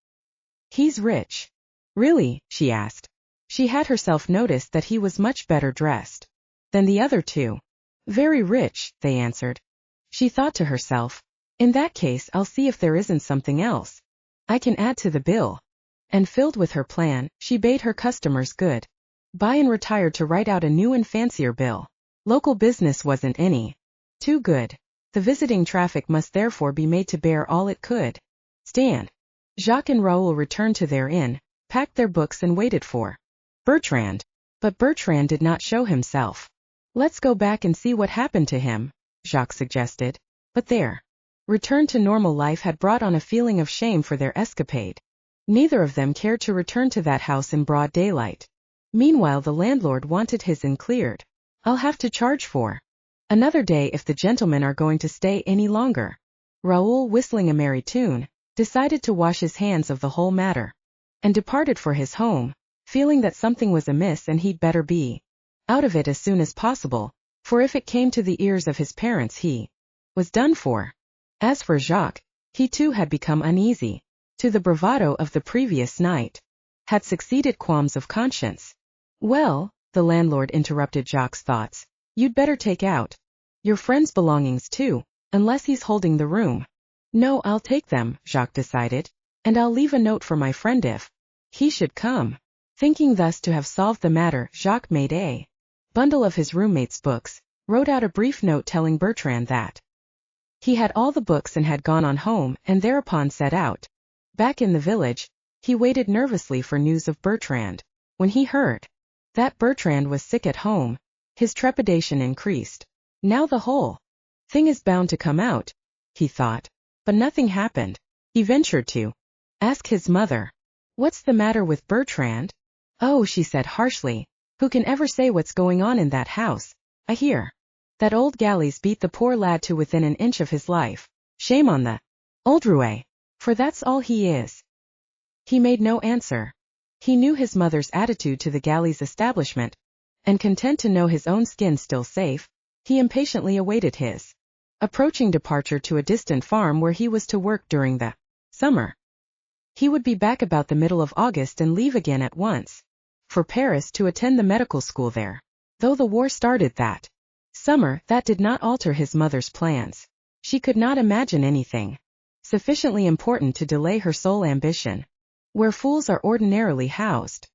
He's rich. Really? She asked. She had herself noticed that he was much better dressed than the other two. Very rich, they answered. She thought to herself, in that case I'll see if there isn't something else I can add to the bill. And filled with her plan, she bade her customers good bye and retired to write out a new and fancier bill. Local business wasn't any too good. The visiting traffic must therefore be made to bear all it could stand. Jacques and Raoul returned to their inn, packed their books and waited for Bertrand. But Bertrand did not show himself. Let's go back and see what happened to him, Jacques suggested. But their return to normal life had brought on a feeling of shame for their escapade. Neither of them cared to return to that house in broad daylight. Meanwhile the landlord wanted his inn cleared. I'll have to charge for another day if the gentlemen are going to stay any longer. Raoul, whistling a merry tune, decided to wash his hands of the whole matter, and departed for his home, feeling that something was amiss and he'd better be out of it as soon as possible, for if it came to the ears of his parents he was done for. As for Jacques, he too had become uneasy. To the bravado of the previous night had succeeded qualms of conscience. Well, the landlord interrupted Jacques' thoughts, you'd better take out your friend's belongings too, unless he's holding the room. No, I'll take them, Jacques decided, and I'll leave a note for my friend if he should come. Thinking thus to have solved the matter, Jacques made a bundle of his roommate's books, wrote out a brief note telling Bertrand that he had all the books and had gone on home, and thereupon set out. Back in the village, he waited nervously for news of Bertrand. When he heard that Bertrand was sick at home, his trepidation increased. Now the whole thing is bound to come out, he thought. But nothing happened. He ventured to ask his mother, what's the matter with Bertrand? Oh, she said harshly, who can ever say what's going on in that house? I hear that old Galliez beat the poor lad to within an inch of his life. Shame on the old roué, for that's all he is. He made no answer. He knew his mother's attitude to the Galliez establishment, and content to know his own skin still safe, he impatiently awaited his approaching departure to a distant farm where he was to work during the summer. He would be back about the middle of August and leave again at once for Paris to attend the medical school there. Though the war started that summer, that did not alter his mother's plans. She could not imagine anything sufficiently important to delay her sole ambition. Where fools are ordinarily housed,